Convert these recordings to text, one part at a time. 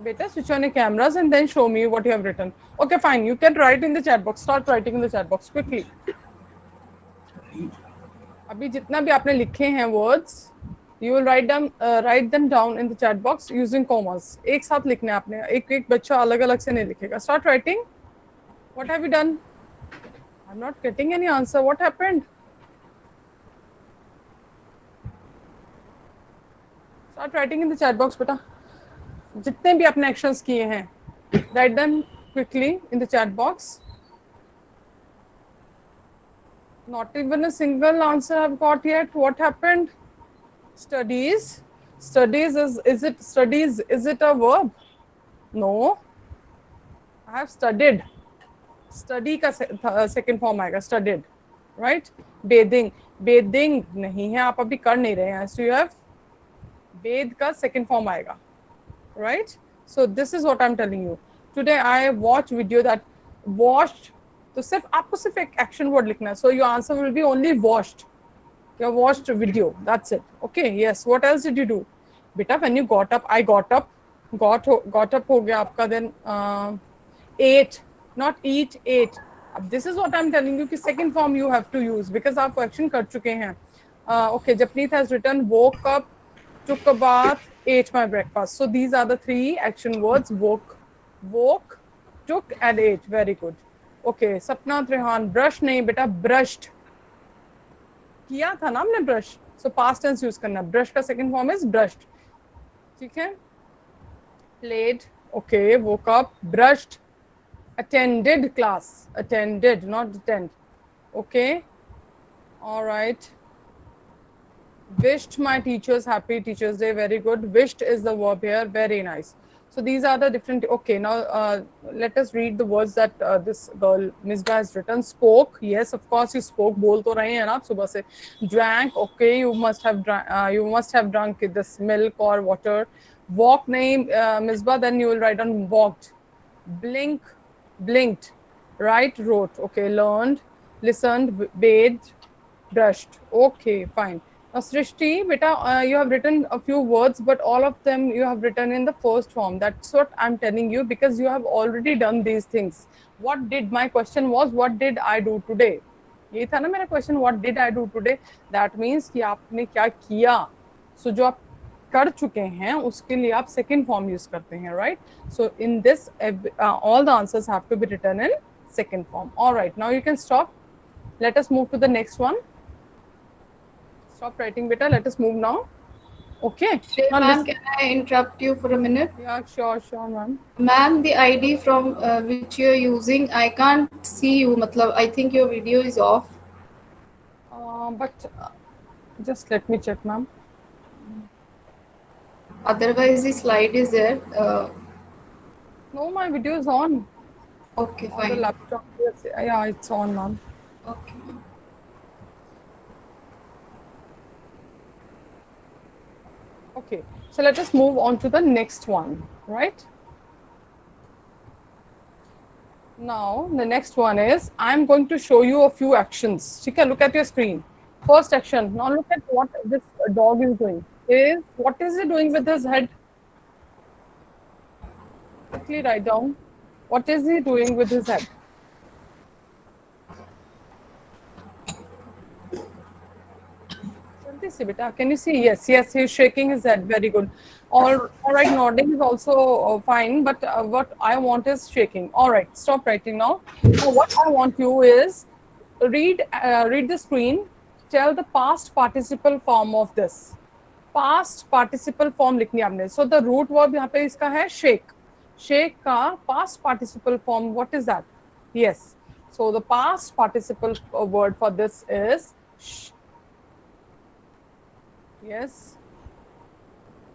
Beta, switch on your cameras and then show me what you have written. Okay, fine. You can write in the chat box. Start writing in the chat box quickly. अभी जितना भी आपने लिखे हैं words, you will write them down in the chat box using commas. एक साथ लिखने आपने. एक बच्चा अलग अलग से नहीं लिखेगा. Start writing. What have you done? I'm not getting any answer. What happened? Start writing in the chat box, बेटा. जितने भी आपने actions किए हैं, write them quickly in the chat box. Not even a single answer I've got yet. What happened? Studies. Studies is it studies? Is it a verb? No. I have studied. Study का second form आएगा. Studied, right? Bathing. Bathing नहीं है. आप अभी कर नहीं रहे हैं. So you have bathe का second form आएगा, right? So this is what I'm telling you. Today I watched video that washed. तो सिर्फ आपको सिर्फ एक action word लिखना है. So your answer will be only washed. You have watched a video. That's it. Okay. Yes. What else did you do? Beta, when you got up, I got up. Got up हो गया आपका. Then ate, not eat, ate. This is what I'm telling you कि second form you have to use because आप action कर चुके हैं. Okay. Japneet has written woke up, took a bath, ate my breakfast. So these are the three action words: woke, took, and ate. Very good. Okay. Sapna Trehan, brush नहीं बेटा, brushed. किया था ना हमने brush. So past tense use करना. Brush का second form is brushed. ठीक है. Played. Okay. Woke up, brushed, attended class. Attended, not attend. Okay. Alright. wished my teachers happy teachers day. Very good. Wished is the verb here. Very nice. So these are the different. Okay, now let us read the words that this girl Misbah has written. Spoke. Yes, of course you spoke. बोल तो रहे हैं ना आप सुबह से. Drank. Okay, you must have drunk this milk or water. Walk नहीं Misbah, then you will write on walked. Blink, blinked. Right, wrote. Okay, learned, listened, bathed, brushed. Okay, fine. Now, Srishti, beta, you have written a few words, but all of them you have written in the first form. That's what I'm telling you because you have already done these things. What did my question was? What did I do today? ये था ना मेरा question. What did I do today? That means कि आपने क्या किया. So जो आप कर चुके हैं उसके लिए आप second form use करते हैं, right? So in this, all the answers have to be written in second form. All right, now you can stop. Let us move to the next one. Stop writing, beta. Let us move now. Okay. Ma'am, can I interrupt you for a minute? Yeah, sure, ma'am. Ma'am, the ID from which you're using, I can't see you. Matlab, I think your video is off. But just let me check, ma'am. Otherwise, the slide is there. No, my video is on. Okay, On fine. the laptop. Yes, yeah, it's on, ma'am. Okay. Okay, so let us move on to the next one, right? Now, the next one is, I'm going to show you a few actions. Shika, look at your screen. First action. Now look at what this dog is doing. What is he doing with his head? Quickly write down. What is he doing with his head? Can you see? Yes, he's shaking his head. Very good. All right, nodding is also fine, but what I want is shaking. All right, stop writing now. Now, what I want you is read the screen. Tell the past participle form of this. Past participle form लिखनी आपने. So the root verb यहाँ पे इसका है shake. Shake का past participle form. What is that? Yes. So the past participle word for this is sh. Yes.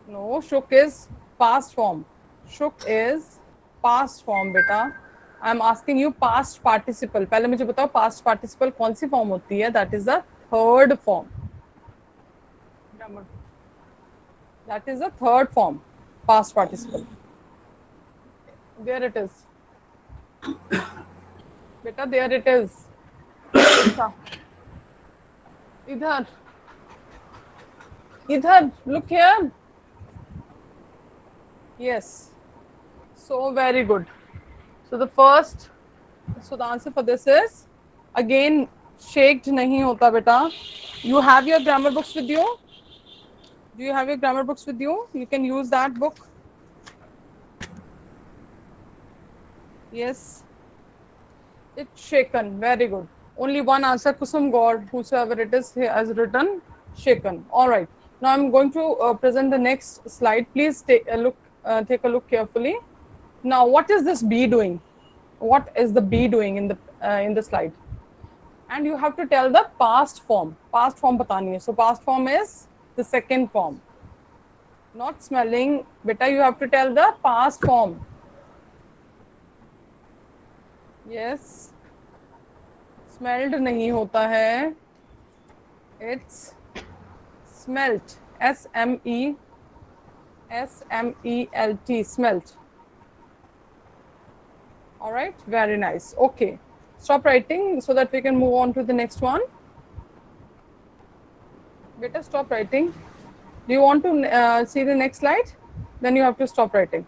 No, shook is past form. Shook is past form, beta. I'm asking you past participle. पहले मुझे बताओ past participle कौन सी form होती है? That is the third form. That is the third form. Past participle. There it is. Beta, there it is. इधर. Idhar, look here. Yes. So very good. So the first, so the answer for this is again shaked nahi hota beta. You have your grammar books with you? Do you have your grammar books with you? You can use that book. Yes. It's shaken. Very good. Only one answer, Kusum God, whosoever it is, he has written shaken. All right. Now I'm going to present the next slide. Please take a look. Take a look carefully. Now, what is this bee doing? What is the bee doing in the slide? And you have to tell the past form. Past form batani hai. So past form is the second form. Not smelling. Beta, you have to tell the past form. Yes. Smelled नहीं होता है. It's smelt. S-M-E-L-T. Smelt. All right. Very nice. Okay. Stop writing so that we can move on to the next one. Better stop writing. Do you want to see the next slide? Then you have to stop writing.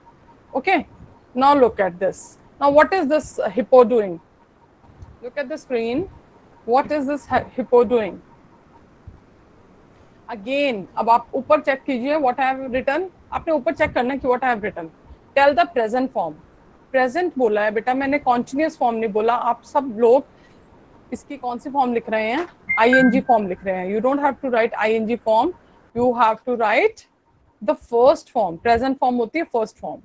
Okay. Now look at this. Now what is this hippo doing? Look at the screen. What is this hippo doing? Again, अब आप ऊपर check कीजिए what I have written. आपने ऊपर check करना है कि what I have written. Tell the present form. Present बोला है बेटा, मैंने continuous form नहीं बोला. आप सब लोग इसकी कौन सी form लिख रहे हैं? ing form लिख रहे हैं. You don't have to write ing form. You have to write the first form. Present form होती है first form.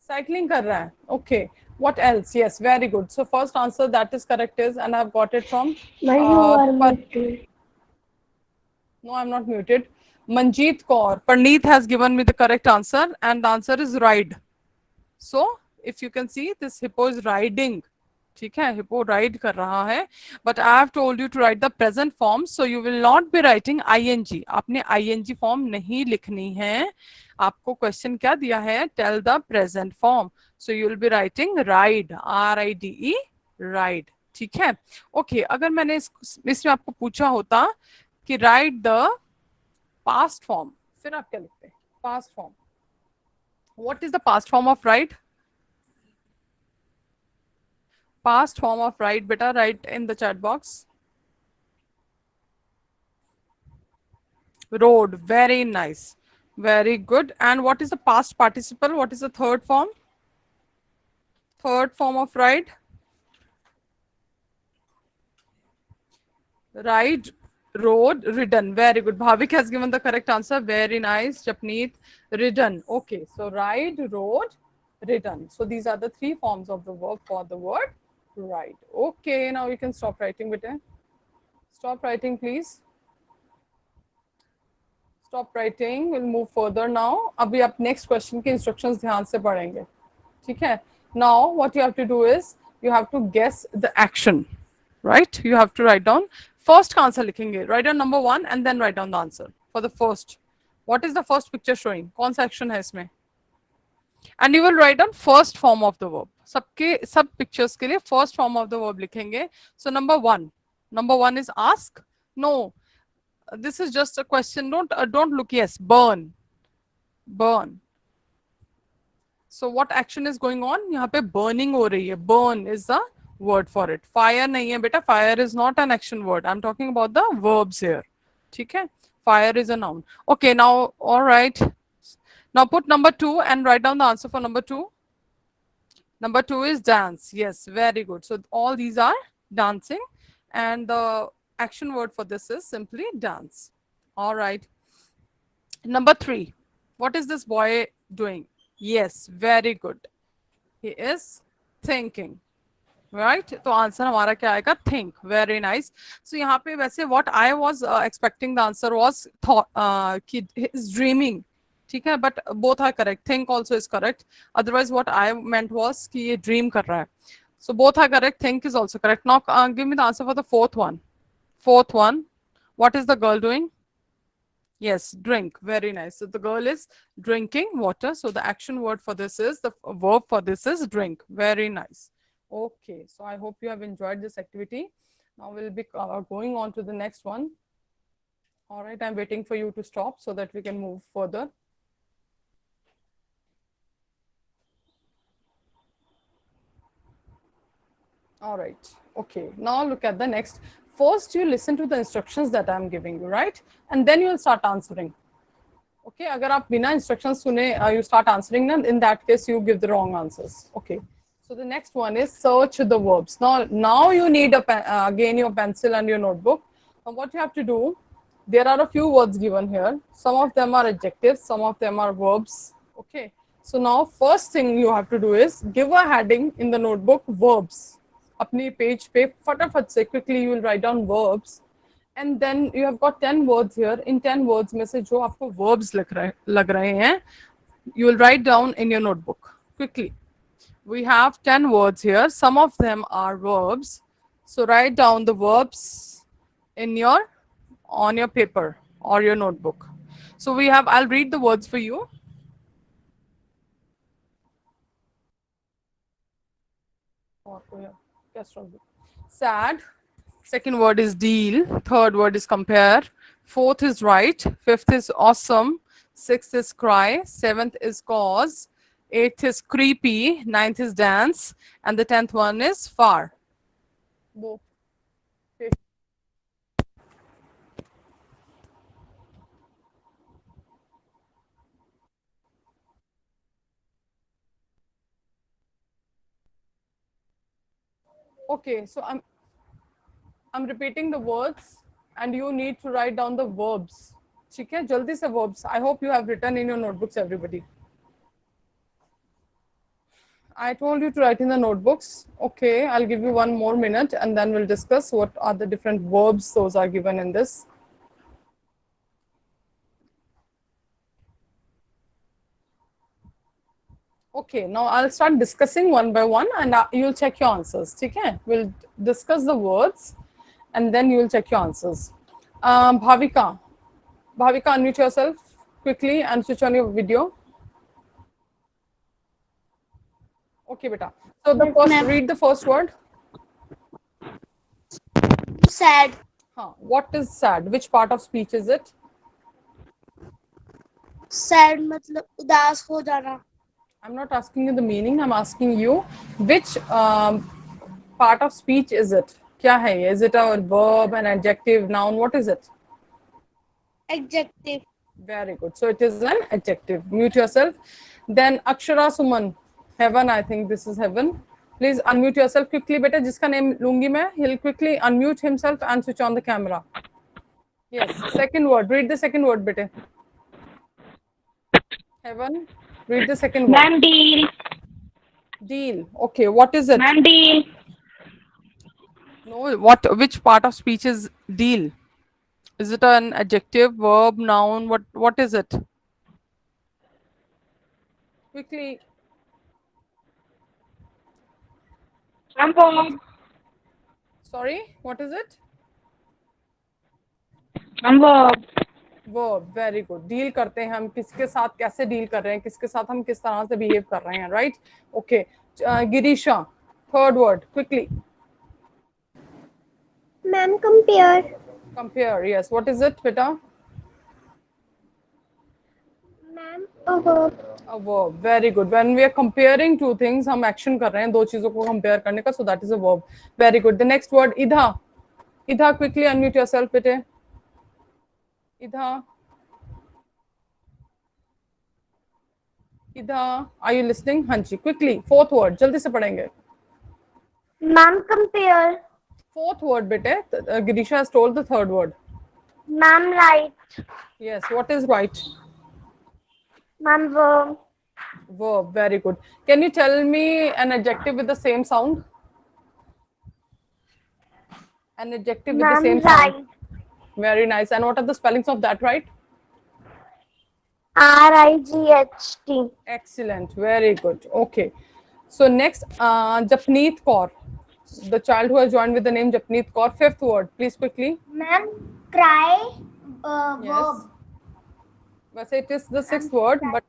Cycling कर रहा है. Okay. What else? Yes, very good. So first answer that is correct is, and I have got it from. No, I'm not muted. Manjeet Kaur. Parneet has given me the correct answer, and the answer is ride. So if you can see, this hippo is riding. ठीक है, hippo ride कर रहा है. But I have told you to write the present form, so you will not be writing ing. आपने ing form नहीं लिखनी है. आपको question क्या दिया है? Tell the present form. So you will be writing ride. R-I-D-E. Ride. ठीक है. Okay. अगर मैंने इसमें आपको पूछा होता कि write the past form, फिर आप क्या लिखते हैं? Past form. What is the past form of ride? Past form of ride, beta, write in the chat box. Road. Very nice. Very good. And what is the past participle? What is the third form? Third form of ride? Ride, road, ridden. Very good. Bhavik has given the correct answer. Very nice. Japneet, ridden. Okay. So ride, road, ridden. So these are the three forms of the verb for the word ride. Okay. Now you can stop writing, beta. Stop writing, please. Stop writing. We'll move further now. अभी आप next question के instructions ध्यान से पढ़ेंगे. ठीक है? Now what you have to do is you have to guess the action. Right? You have to write down first का answer लिखेंगे. Write down number 1 and then write down the answer for the first. What is the first picture showing? कौन सा action है इसमें? And you will write down first form of the verb. सबके सब pictures के लिए first form of the verb लिखेंगे. So number 1. Number 1 is ask. No. This is just a question. Don't look. Yes, burn. Burn. So what action is going on? यहाँ पे burning हो रही है. Burn is the word for it. Fire नहीं है बेटा. Fire is not an action word. I'm talking about the verbs here. ठीक है? Fire is a noun. Okay, now all right. Now put number 2 and write down the answer for number 2. Number 2 is dance. Yes, very good. So all these are dancing, and the action word for this is simply dance. All right. Number 3. What is this boy doing? Yes, very good. He is thinking. Right? तो answer हमारा क्या आएगा? Think. Very nice. So यहाँ पे वैसे what I was expecting the answer was thought कि he is dreaming. ठीक है? But both are correct. Think also is correct. Otherwise what I meant was कि ये dream कर रहा है. So both are correct. Think is also correct. Now give me the answer for the fourth one. Fourth one. What is the girl doing? Yes, drink. Very nice. So the girl is drinking water. So the action word for this is, the verb for this is drink. Very nice. Okay, so I hope you have enjoyed this activity. Now we'll be going on to the next one. All right, I'm waiting for you to stop so that we can move further. All right. Okay. Now look at the next. First, you listen to the instructions that I'm giving you, right? And then you'll start answering. Okay. अगर आप बिना instructions सुने you start answering, then in that case you give the wrong answers. Okay. So the next one is search the verbs. Now you need again your pencil and your notebook. And what you have to do, there are a few words given here. Some of them are adjectives, some of them are verbs. Okay. So now first thing you have to do is give a heading in the notebook verbs. अपनी page पे फटाफट से quickly you will write down verbs, and then you have got 10 words here. In 10 words में से जो आपको verbs लग रहे हैं, you will write down in your notebook quickly. We have 10 words here. Some of them are verbs. So write down the verbs in on your paper or your notebook. So we have, I'll read the words for you. Sad. Second word is deal. Third word is compare. Fourth is right. Fifth is awesome. Sixth is cry. Seventh is cause. Eighth is creepy. Ninth is dance. And the 10th one is far. Okay, so I'm repeating the words and you need to write down the verbs. ठीक है, जल्दी से verbs. I hope you have written in your notebooks, everybody. I told you to write in the notebooks. Okay, I'll give you one more minute and then we'll discuss what are the different verbs those are given in this. Okay, now I'll start discussing one by one and you'll check your answers. Okay, we'll discuss the words and then you'll check your answers. Bhavika, unmute yourself quickly and switch on your video. Okay, beta. So the first, read the first word. Sad. What is sad? Which part of speech is it? Sad मतलब उदास हो जाना. I'm not asking you the meaning. I'm asking you which part of speech is it? क्या है ये? Is it a verb, an adjective, noun? What is it? Adjective. Very good. So it is an adjective. Mute yourself. Then Akshara Suman. Heaven, I think this is heaven. Please unmute yourself quickly, beta. जिसका name लूंगी मैं, he'll quickly unmute himself and switch on the camera. Yes. Second word. Read the second word, beta. Heaven. Read the second word. Ma'am, deal. Deal. Okay. What is it? Ma'am, deal. No. What? Which part of speech is deal? Is it an adjective, verb, noun? What is it? Quickly. Ma'am, verb. Sorry. What is it? Ma'am, verb. Verb. Very good. Deal करते हैं हम किसके साथ कैसे deal कर रहे हैं किसके साथ हम किस तरह से behave कर रहे हैं, right? Okay. Girisha. Third word. Quickly. Ma'am, compare. Compare. Yes. What is it, beta? Ma'am, a verb. A verb. Very good. When we are comparing two things, हम action कर रहे हैं दो चीजों को compare करने का, so that is a verb. Very good. The next word, idha. Idha, quickly unmute yourself, bete. Idha. Idha. Are you listening? हाँ जी. Quickly. Fourth word. जल्दी से पढ़ेंगे. Ma'am, compare. Fourth word, bete. Girisha has told the third word. Ma'am, right. Yes. What is right? Ma'am, verb. Verb. Very good. Can you tell me an adjective with the same sound? An adjective with the Ma'am, same right. sound. Very nice. And what are the spellings of that, right? RIGHT. Excellent. Very good. Okay. So next, Japneet Kaur. The child who has joined with the name Japneet Kaur. Fifth word. Please quickly. Ma'am, cry. Yes. Verb. Well, it is the sixth word, but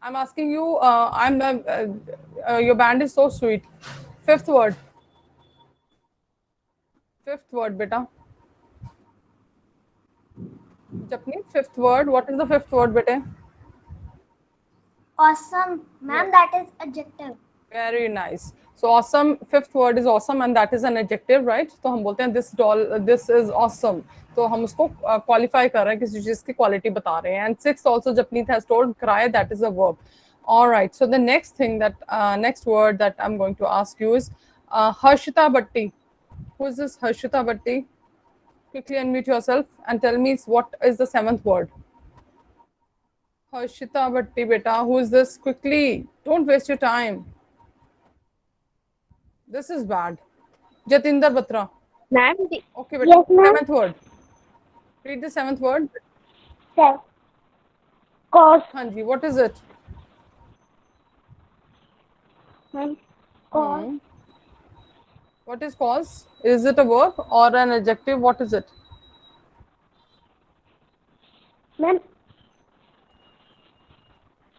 I'm asking you, your band is so sweet. Fifth word. Fifth word, beta. Japneet, fifth word. What is the fifth word, beta? Awesome. Ma'am, Yes. that is adjective. Very nice. So awesome, fifth word is awesome and that is an adjective, right? तो हम बोलते हैं this is awesome. तो हम उसको qualify कर रहे हैं, किसी चीज की quality बता रहे हैं. And sixth also Japneet has told, cry, that is a verb. All right. So the next thing that next word that I'm going to ask you is Harshita Bhatti. Who is this Harshita Bhatti? Quickly unmute yourself and tell me what is the seventh word. Harshita Bhatti, beta. Who is this? Quickly. Don't waste your time. This is bad. Jatinder Batra. Ma'am, Okay, beta. Yes, ma'am. Seventh word. Read the seventh word. cause, Hanji, what is it? ma'am, cause, Hmm. What is cause? Is it a verb or an adjective? What is it? ma'am,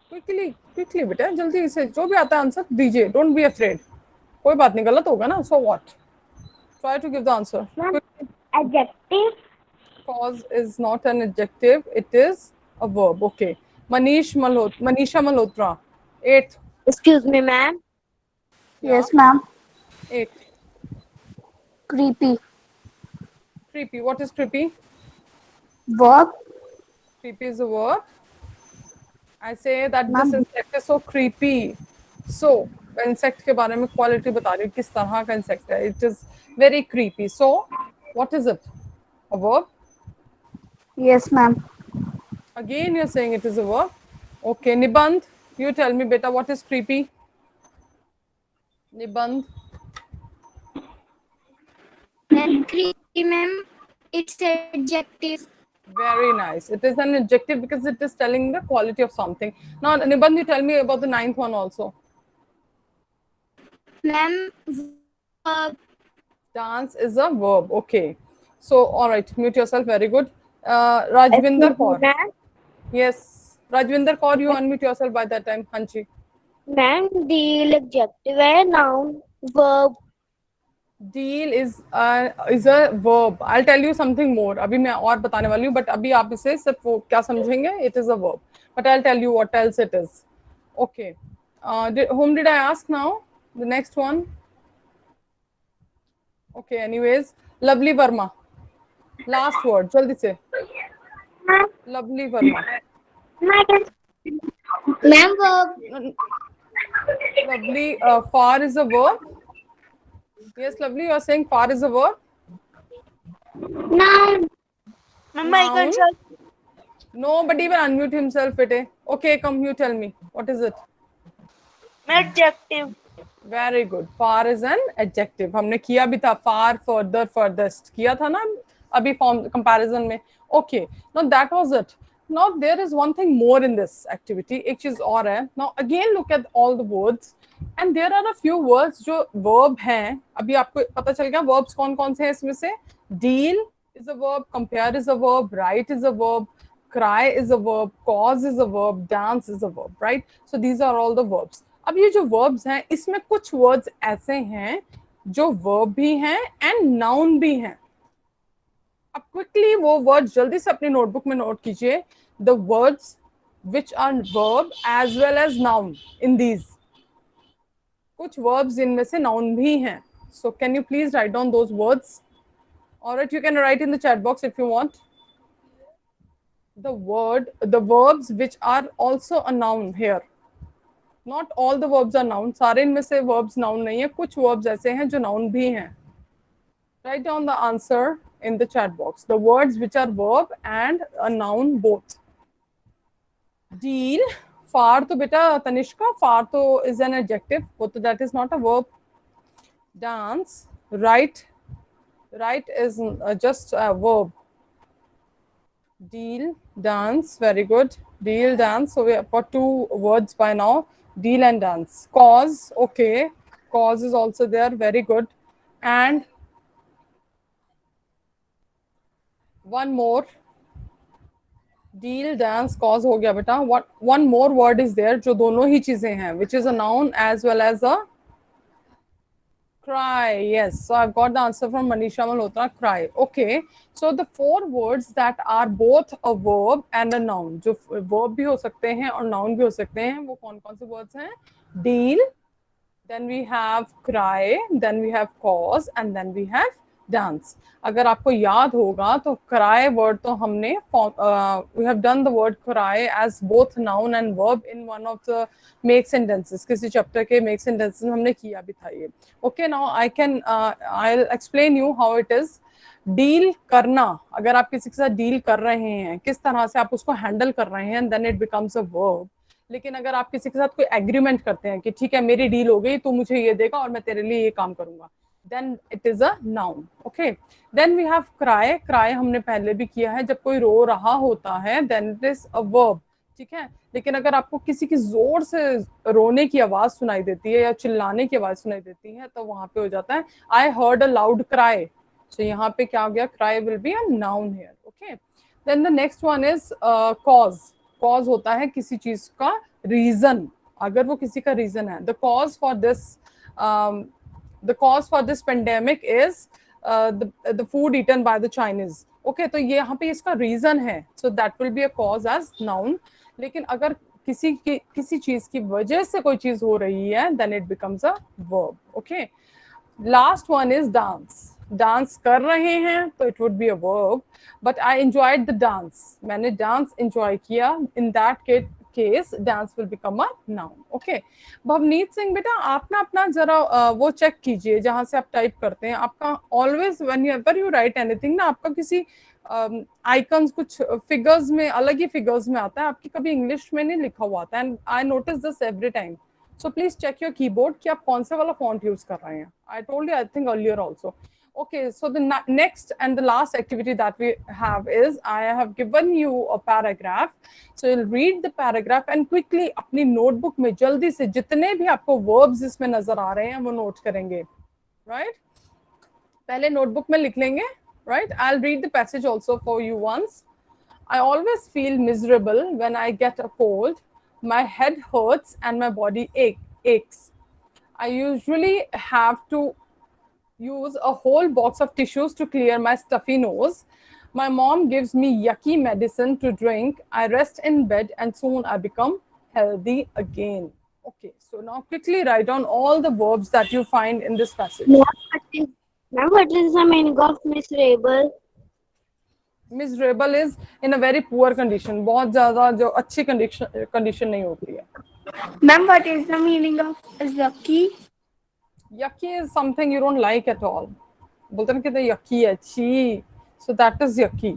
Quickly बेटा, जल्दी से जो भी आता है answer दीजिए. Don't be afraid. कोई बात नहीं, गलत होगा ना. So what? Try to give the answer. ma'am, adjective, Cause is not an adjective. It is a verb. Okay. Manisha Malhotra. Eighth. excuse me, ma'am. Yeah. Yes, ma'am. Eighth. Creepy, Creepy. What is creepy? verb, Creepy is a verb. I say that Ma'am. this insect is so creepy. So, insect के बारे में quality बता रही हूँ किस तरह का insect है. It is very creepy. So, what is it? A verb? yes, ma'am. Again, you're saying it is a verb. Okay, Nibandh, you tell me, beta, what is creepy? Nibandh. Creepy, ma'am. It's adjective. Very nice. It is an adjective because it is telling the quality of something. Now, Nibandh, you tell me about the ninth one also. Ma'am, Dance is a verb. Okay. So, all right, mute yourself. Very good. Rajvinder Kaur. Ma'am, Yes. Rajvinder Kaur, you unmute yourself by that time. Hanchi. ma'am, deal adjective है, noun, verb. Deal is a verb. I'll tell you something more. अभी मैं और बताने वाली हूँ, but अभी आप इसे सिर्फ वो क्या समझेंगे? It is a verb. But I'll tell you what else it is. Okay. Whom did I ask now? The next one. Okay. Anyways, Lovely Verma. Last word. जल्दी से. Lovely Verma. Ma'am, verb. Lovely. Far is a verb. Yes, Lovely. You are saying far is a verb. Noun. Ma'am, I Noun. can Nobody will unmute himself. Bete. Okay, come. You tell me. What is it? adjective. Very good. Far is an adjective. हमने किया भी था. Far, further, furthest. किया था ना अभी form comparison में. Okay. Now that was it. Now there is one thing more in this activity. एक चीज और है. Now again look at all the words. And there are a few words जो verb हैं. अभी आपको पता चल गया verbs कौन कौन से हैं इसमें से. Deal is a verb. Compare is a verb. Write is a verb. Cry is a verb. Cause is a verb. Dance is a verb. Right? So these are all the verbs. अब ये जो verbs हैं इसमें कुछ words ऐसे हैं जो verb भी हैं and noun भी हैं. अब क्विकली वो वर्ड्स जल्दी से अपनी नोटबुक में नोट कीजिए. The words which are verb as well as noun in these. कुछ वर्ब्स इनमें से नाउन भी हैं. So can you please write down those words? Alright, you can write in the chat box if you want. The verbs which are also a noun here. Not all the verbs are noun. सारे इनमें से verbs noun नहीं है. कुछ verbs ऐसे हैं जो noun भी हैं. Write down the answer in the chat box. The words which are verb and a noun both. Deal. Far to beta Tanishka. Far to is an adjective. But that is not a verb. Dance. Write. Write is just a verb. Deal. Dance. Very good. Deal. Dance. So we have got two words by now. Deal and dance. Cause. Okay. Cause is also there. Very good. And one more. Deal, dance, cause हो गया बेटा. What one more word is there जो दोनों ही चीजें हैं, which is a noun as well as a cry. Yes, so I've got the answer from Manisha Malhotra. Cry. Okay, so the four words that are both a verb and a noun, जो verb भी हो सकते हैं और noun भी हो सकते हैं, वो कौन कौन से words हैं? Deal, then we have cry, then we have cause, and then we have dance. अगर आपको याद होगा तो cry word तो हमने we have done the word cry as both noun and verb in one of the make sentences. किसी chapter के make sentences में हमने किया भी था ये. Okay, now I'll explain you how it is. Deal करना, अगर आप किसी के साथ डील कर रहे हैं, किस तरह से आप उसको हैंडल कर रहे हैं, then it becomes a verb. लेकिन अगर आप किसी के साथ कोई एग्रीमेंट करते हैं कि ठीक है मेरी डील हो गई, तू मुझे ये देगा और मैं तेरे लिए ये काम करूंगा, then it is a noun. Okay, then we have cry. Cry हमने पहले भी किया है, जब कोई रो रहा होता है then it is a verb. ठीक है, लेकिन अगर आपको किसी की जोर से रोने की आवाज सुनाई देती है या चिल्लाने की आवाज सुनाई देती है तो वहां पे हो जाता है I heard a loud cry. So यहाँ पे क्या हो गया, cry will be a noun here. Okay, then the next one is cause. Cause होता है किसी चीज का reason. अगर वो किसी का reason है, the cause for this pandemic is the food eaten by the Chinese. Okay, तो ये यहाँ पे इसका reason है, so that will be a cause as noun. लेकिन अगर किसी चीज की वजह से कोई चीज हो रही है, then it becomes a verb. Okay, last one is dance. Dance कर रहे हैं तो it would be a verb, but I enjoyed the dance. मैंने डांस एंजॉय किया, in that case dance will become a noun. Okay, Bhavneet Singh बेटा आप ना अपना जरा वो चेक कीजिए जहां से आप टाइप करते हैं. आपका always when ever you right anything ना, आपका किसी आइकन्स कुछ फिगर्स में, अलग ही फिगर्स में आता है, आपकी कभी इंग्लिश में नहीं लिखा हुआ आता है. And I notice this every time. So please check your keyboard कि आप कौन सा वाला font use कर रहे हैं. I told you I think earlier also. Okay, so the next and the last activity that we have is I have given you a paragraph. So you'll read the paragraph and quickly अपनी notebook में जल्दी से जितने भी आपको verbs इसमें नजर आ रहे हैं वो note करेंगे. Right? पहले notebook में लिख लेंगे. Right? I'll read the passage also for you once. I always feel miserable when I get a cold. My head hurts and my body aches. I usually have to use a whole box of tissues to clear my stuffy nose. My mom gives me yucky medicine to drink. I rest in bed and soon I become healthy again. Okay, so now quickly write down all the verbs that you find in this passage. Ma'am, what is the meaning of miserable? Miserable is in a very poor condition. बहुत ज़्यादा जो अच्छी condition नहीं होती है. Ma'am, what is the meaning of yucky? Yucky is something you don't like at all. बोलते हैं कि yucky है, छी. So that is yucky.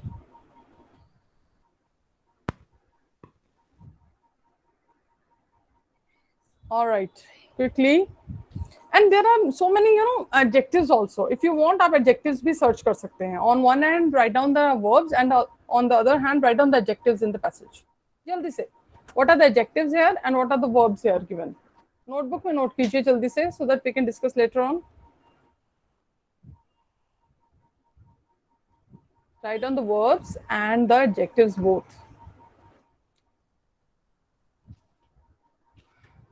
All right, quickly. And there are so many, adjectives also. If you want, आप adjectives भी search कर सकते हैं. On one hand, write down the verbs, and on the other hand, write down the adjectives in the passage. जल्दी से. What are the adjectives here and what are the verbs here given? Notebook में note कीजिए जल्दी से, so that we can discuss later on. Write down the verbs and the adjectives both.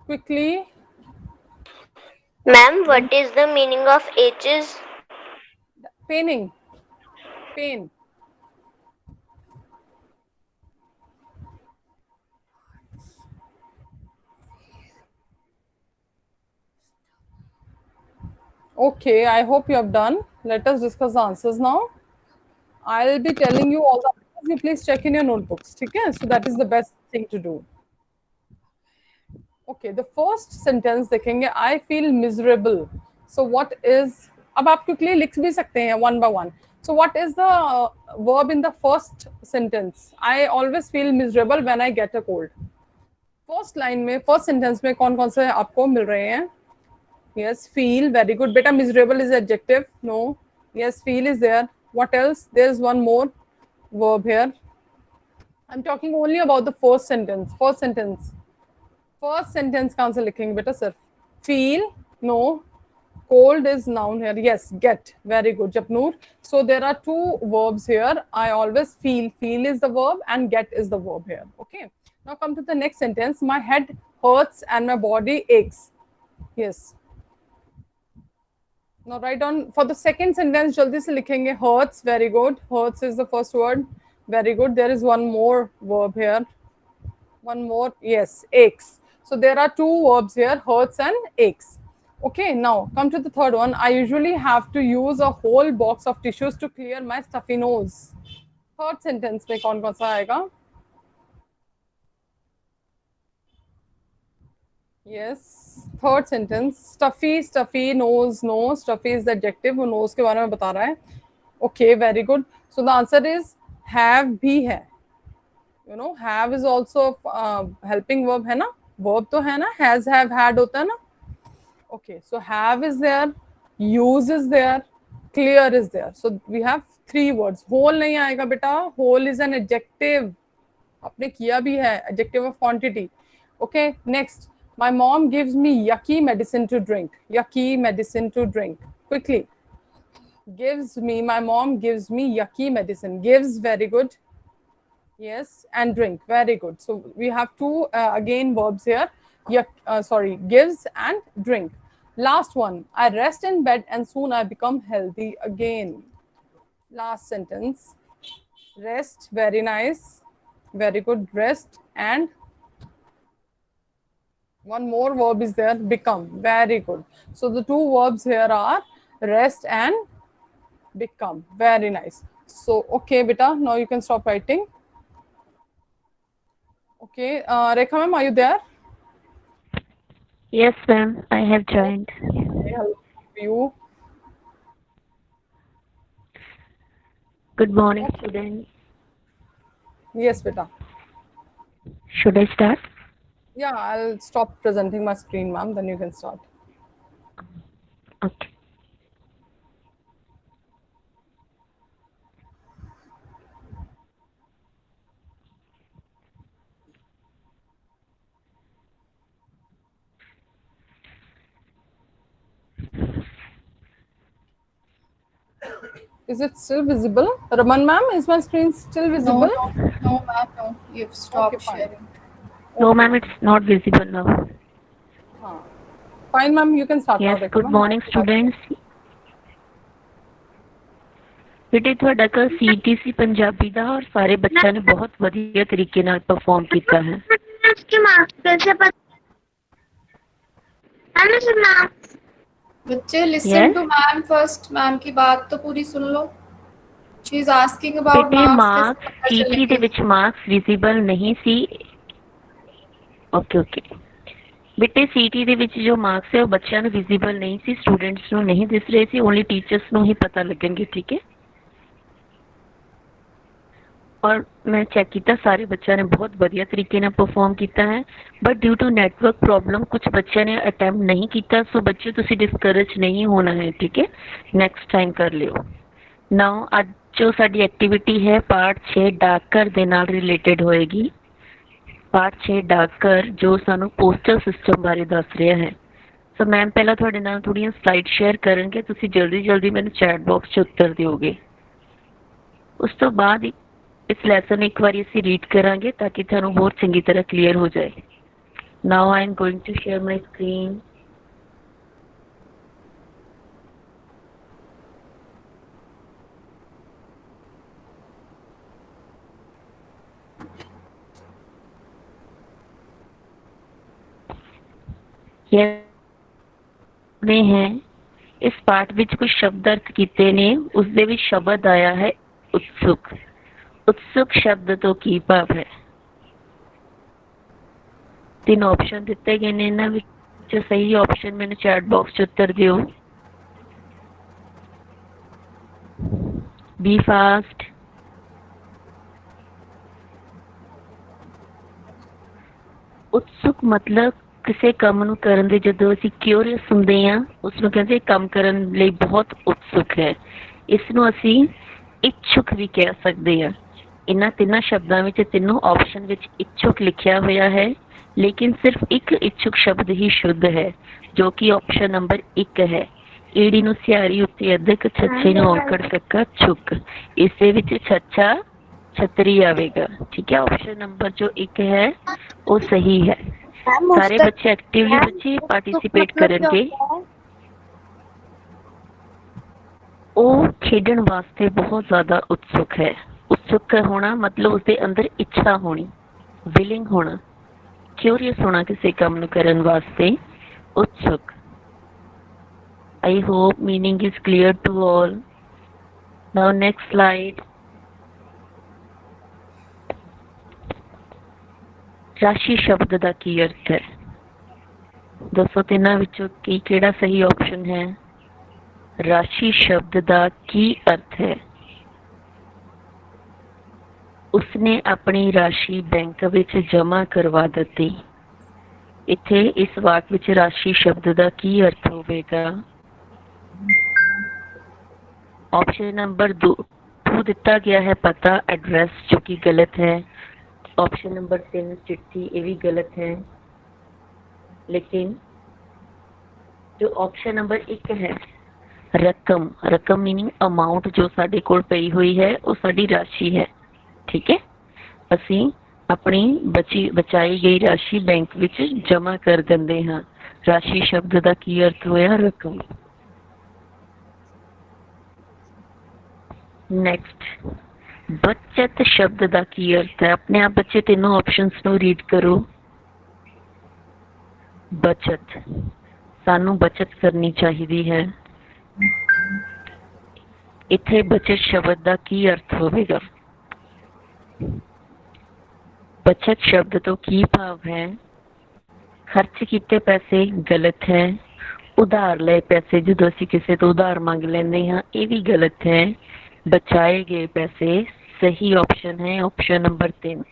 Quickly. Ma'am, what is the meaning of H's? Paining. Pain. Okay, I hope you have done. Let us discuss the answers now. I'll be telling you all the answers. You please check in your notebooks. Okay? So that is the best thing to do. Okay, the first sentence देखेंगे. I feel miserable. So what is? अब आप quickly लिख भी सकते हैं one by one. So what is the verb in the first sentence? I always feel miserable when I get a cold. First line में, first sentence में कौन-कौन से आपको मिल रहे हैं? Yes, feel, very good. Beta, miserable is adjective. No. Yes, feel is there. What else? There's one more verb here. I'm talking only about the first sentence. First sentence कहाँ से लिखेंगे बेटा sir? Feel, no. Cold is noun here. Yes, get. Very good, Japnoor. So there are two verbs here. I always feel. Feel is the verb and get is the verb here. Okay. Now come to the next sentence. My head hurts and my body aches. Yes. Now write down for the second sentence. जल्दी से लिखेंगे. Hurts. Very good. Hurts is the first word. Very good. There is one more verb here. One more. Yes. Aches. So there are two verbs here. Hurts and aches. Okay, now come to the third one. I usually have to use a whole box of tissues to clear my stuffy nose. Third sentence में कौन कौन सा आएगा? Yes, third sentence. Stuffy, stuffy, nose, nose. Stuffy is the adjective. वो nose के बारे में बता रहा है. Okay, very good. So the answer is have भी है. You know, have is also helping verb है ना? Verb तो है ना? Has, have, had होता है ना? Okay, so have is there, use is there, clear is there. So we have three words. Whole नहीं आएगा बेटा. Whole is an adjective. आपने किया भी है, adjective of quantity. Okay, next. My mom gives me yucky medicine to drink. Yucky medicine to drink. Quickly. Gives me, my mom gives me yucky medicine. Gives, very good. Yes, and drink, very good. So we have two again verbs here. Gives and drink. Last one, I rest in bed and soon I become healthy again. Last sentence, rest, very nice, very good. Rest, and one more verb is there, become, very good. So the two verbs here are rest and become, very nice. So okay beta, now you can stop writing. Okay, Rekha ma'am, are you there? Yes, ma'am. I have joined. Okay, hello to you. Good morning, students. Yes, beta. Should I start? Yeah, I'll stop presenting my screen, ma'am. Then you can start. Okay. Is it still visible? Raman ma'am, is my screen still visible? No, ma'am, no. You've stopped Okay, fine. sharing. No, ma'am, it's not visible now. Fine, ma'am. You can start now. Yes, Rekha good ma'am. morning, students. ਬੇਟੇ ਤੁਹਾਡਾ ਕੱਲ CTC Punjabi ਦਾ ਔਰ ਸਾਰੇ ਬੱਚਿਆਂ ਨੇ ਬਹੁਤ ਵਧੀਆ ਤਰੀਕੇ ਨਾਲ ਪਰਫਾਰਮ ਕੀਤਾ ਹੈ। उसके मार्क्स कैसे पता है ना सुना? बच्चे listen Yes. to ma'am first. Ma'am की बात तो पूरी सुन लो. She is asking about ਬੇਟੇ marks. ਮਾਰਕਸ CT ਦੇ ਵਿੱਚ ਮਾਰਕਸ ਵਿਜ਼ੀਬਲ ਨਹੀਂ ਸੀ। ਓਕੇ ਬੇਟੇ CT ਦੇ ਵਿੱਚ ਜੋ ਮਾਰਕਸ ਹੈ ਉਹ ਬੱਚਿਆਂ ਨੂੰ ਵਿਜ਼ੀਬਲ ਨਹੀਂ ਸੀ, ਸਟੂਡੈਂਟਸ ਨੂੰ ਨਹੀਂ ਦਿਸ ਰਹੇ ਸੀ, ਓਨਲੀ ਟੀਚਰਸ ਨੂੰ ਹੀ ਪਤਾ ਲੱਗਣਗੇ, ਠੀਕ ਹੈ। ਔਰ ਮੈਂ ਚੈੱਕ ਕੀਤਾ ਸਾਰੇ ਬੱਚਿਆਂ ਨੇ ਬਹੁਤ ਵਧੀਆ ਤਰੀਕੇ ਨਾਲ ਪਰਫਾਰਮ ਕੀਤਾ ਹੈ, but due to network problem ਕੁਝ ਬੱਚਿਆਂ ਨੇ ਅਟੈਂਪਟ ਨਹੀਂ ਕੀਤਾ। ਸੋ ਬੱਚੇ ਤੁਸੀਂ ਡਿਸਕਰੇਜ ਨਹੀਂ ਹੋਣਾ ਹੈ, ਠੀਕ ਹੈ, ਨੈਕਸਟ ਟਾਈਮ ਕਰ ਲਿਓ। ਨਾਓ ਅੱਜ ਜੋ ਸਾਡੀ ਐਕਟੀਵਿਟੀ ਹੈ ਪਾਰਟ 6 ਡਾਕਘਰ ਦੇ ਨਾਲ ਰਿਲੇਟਡ ਹੋਏਗੀ। ਪਾਰਟ 6 ਡਾਕਘਰ ਜੋ ਸਾਨੂੰ ਪੋਸਟਲ ਸਿਸਟਮ ਬਾਰੇ ਦੱਸ ਰਿਹਾ ਹੈ। ਸੋ ਮੈਮ ਪਹਿਲਾਂ ਤੁਹਾਡੇ ਨਾਲ ਥੋੜ੍ਹੀਆਂ ਸਲਾਈਡ ਸ਼ੇਅਰ ਕਰਨਗੇ, ਤੁਸੀਂ ਜਲਦੀ ਮੈਨੂੰ ਚੈਟ ਬਾਕਸ 'ਚ ਉੱਤਰ ਦਿਓਗੇ। ਉਸ ਤੋਂ ਬਾਅਦ ਇਸ ਲੈਸਨ ਇੱਕ ਵਾਰੀ ਅਸੀਂ ਰੀਡ ਕਰਾਂਗੇ ਤਾਂ ਕਿ ਤੁਹਾਨੂੰ ਹੋਰ ਚੰਗੀ ਤਰ੍ਹਾਂ ਕਲੀਅਰ ਹੋ ਜਾਏ। Now I am going to share my screen. ਹੈ ਇਸ ਪਾਠ ਵਿੱਚ ਕੁਝ ਸ਼ਬਦ ਅਰਥ ਕੀਤੇ ਨੇ। ਉਸਦੇ ਵਿੱਚ ਸ਼ਬਦ ਆਇਆ ਹੈ ਉਤਸੁਕ। ਉਤਸੁਕ ਸ਼ਬਦ ਤੋਂ ਕੀ ਭਾਵ ਹੈ? 3 ਆਪਸ਼ਨ ਦਿੱਤੇ ਗਏ ਨੇ, ਇਹਨਾਂ ਵਿੱਚ ਸਹੀ ਆਪਸ਼ਨ ਮੈਨੂੰ ਚੈਟ ਬਾਕਸ 'ਚ ਉੱਤਰ ਦਿਓ। B fast. ਉਤਸੁਕ ਮਤਲਬ ਕਿਸੇ ਕੰਮ ਨੂੰ ਕਰਨ ਦੇ ਜਦੋਂ ਅਸੀਂ ਕਿਊਰੀਅਸ ਹੁੰਦੇ ਹਾਂ ਉਸਨੂੰ ਕਹਿੰਦੇ ਕੰਮ ਕਰਨ ਲਈ ਬਹੁਤ ਉਤਸੁਕ ਹੈ। ਇਸ ਨੂੰ ਅਸੀਂ ਇੱਛੁਕ ਵੀ ਕਹਿ ਸਕਦੇ ਹਾਂ। ਇਹਨਾਂ ਤਿੰਨਾਂ ਸ਼ਬਦਾਂ ਵਿੱਚ ਤਿੰਨੋਂ ਆਪਸ਼ਨ ਵਿੱਚ ਇੱਛੁਕ ਲਿਖਿਆ ਹੋਇਆ ਹੈ, ਲੇਕਿਨ ਸਿਰਫ ਇੱਕ ਇੱਛੁਕ ਸ਼ਬਦ ਹੀ ਸ਼ੁੱਧ ਹੈ ਜੋ ਕਿ ਆਪਸ਼ਨ ਨੰਬਰ 1 ਹੈ। ਈੜੀ ਨੂੰ ਸਿਆਰੀ ਉੱਤੇ ਅਧਿਕ, ਛੱਛੇ ਨੂੰ ਔਂਕੜ ਕੱਕਾ ਛੁੱਕ। ਇਸੇ ਵਿੱਚ ਛੱਛਾ ਛਤਰੀ ਆਵੇਗਾ, ਠੀਕ ਹੈ। ਆਪਸ਼ਨ ਨੰਬਰ ਜੋ 1 ਹੈ ਉਹ ਸਹੀ ਹੈ। ਸਾਰੇ ਬੱਚੇ ਐਕਟਿਵਲੀ ਬੱਚੇ ਪਾਰਟਿਸਿਪੇਟ ਕਰਨਗੇ। ਉਹ ਖੇਡਣ ਵਾਸਤੇ ਬਹੁਤ ਜ਼ਿਆਦਾ ਉਤਸੁਕ ਹੈ। ਉਤਸੁਕ ਹੋਣਾ ਮਤਲਬ ਉਸਦੇ ਅੰਦਰ ਇੱਛਾ ਹੋਣੀ, ਵਿਲਿੰਗ ਹੋਣਾ, ਕਿਊਰੀਅਸ ਹੋਣਾ ਕਿਸੇ ਕੰਮ ਨੂੰ ਕਰਨ ਵਾਸਤੇ। ਉਤਸੁਕ I hope meaning is clear to all. Now next slide. ਰਾਸ਼ੀ ਸ਼ਬਦ ਦਾ ਕੀ ਅਰਥ ਹੈ? ਦੱਸੋ ਤਿੰਨਾਂ ਵਿੱਚੋਂ ਕਿਹੜਾ ਸਹੀ ਆਪਸ਼ਨ ਹੈ? ਰਾਸ਼ੀ ਸ਼ਬਦ ਦਾ ਕੀ ਅਰਥ ਹੈ? ਉਸਨੇ ਆਪਣੀ ਰਾਸ਼ੀ ਬੈਂਕ ਵਿੱਚ ਜਮ੍ਹਾਂ ਕਰਵਾ ਦਿੱਤੀ। ਇੱਥੇ ਇਸ ਵਾਕ ਵਿੱਚ ਰਾਸ਼ੀ ਸ਼ਬਦ ਦਾ ਕੀ ਅਰਥ ਹੋਵੇਗਾ? ऑप्शन नंबर 2 ਦਿੱਤਾ ਗਿਆ ਹੈ ਪਤਾ ਐਡਰੈਸ, ਜੋ ਕਿ ਗਲਤ ਹੈ। ऑप्शन नंबर 3 चिट्ठी, ये भी गलत है। लेकिन जो ऑप्शन नंबर 1 है रकम, रकम मीनिंग अमाउंट जो साडे कोल पई हुई है वो साडी राशि है। ठीक है, असी अपनी बचाई गई राशि बैंक विच जमा कर दिंदे हां। राशि शब्द का की अर्थ होया? रकम। नेक्स्ट, बचत शब्द का की अर्थ है? अपने आप बच्चे तीनों ऑप्शंस नो रीड करो। बचत, सानू बचत करनी चाहिए है। इथे बचत शब्द का की अर्थ होगा? बचत शब्द तो की भाव है? खर्च किए पैसे गलत है। उधार ले पैसे, जो असी किसी तो उधार मांग लेंगे हाँ, ये भी गलत है। बचाए गए पैसे सही ऑप्शन है, ऑप्शन नंबर 3।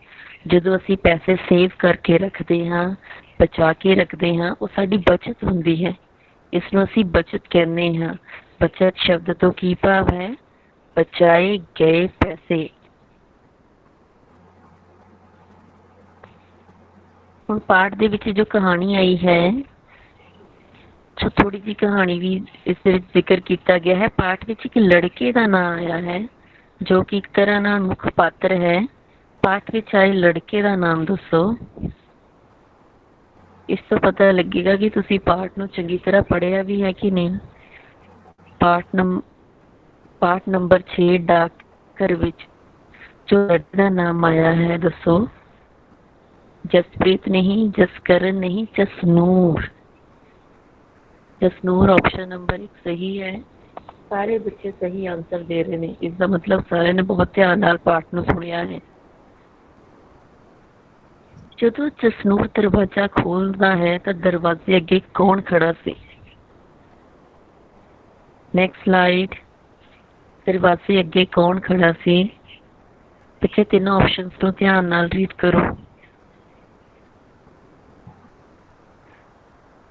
जो असी पैसे सेव करके रखते हाँ, बचा के रखते हाँ, वो साडी बचत होंदी है। इसनों असी बचत कहने हाँ। बचत शब्द तो की भाव है? बचाए गए पैसे। हुण पाठ दे विच जो कहानी आई है, जो थोड़ी जी कहानी भी इस जिक्र किया गया है। पाठ विच एक लड़के का नाम आया है जो कि एक तरह नाल मुख पात्र है। पाठ विच आए लड़के का नाम दसो। इस तो पता लगेगा कि तुसी पाठ नूं चंगी तरह पढ़िया भी है कि नहीं। पाठ नंबर 6 डाकघर विच जो लड़के का नाम आया है, दसो। जसप्रीत नहीं, जसकरण नहीं, जसनूर। जसनूर ऑप्शन नंबर 1 सही है। सारे बच्चे सही आंसर दे रहे हैं। इसका मतलब सारे ने बहुत ध्यान नाल पाठ नूं सुनिया है। जदों जसनूर दरवाजा खोलता है तो दरवाजे अगे कौन खड़ा सी? Next slide. दरवाजे अगे कौन खड़ा सी? पिछले तीनों ऑप्शंस नूं ध्यान नाल रीड करो।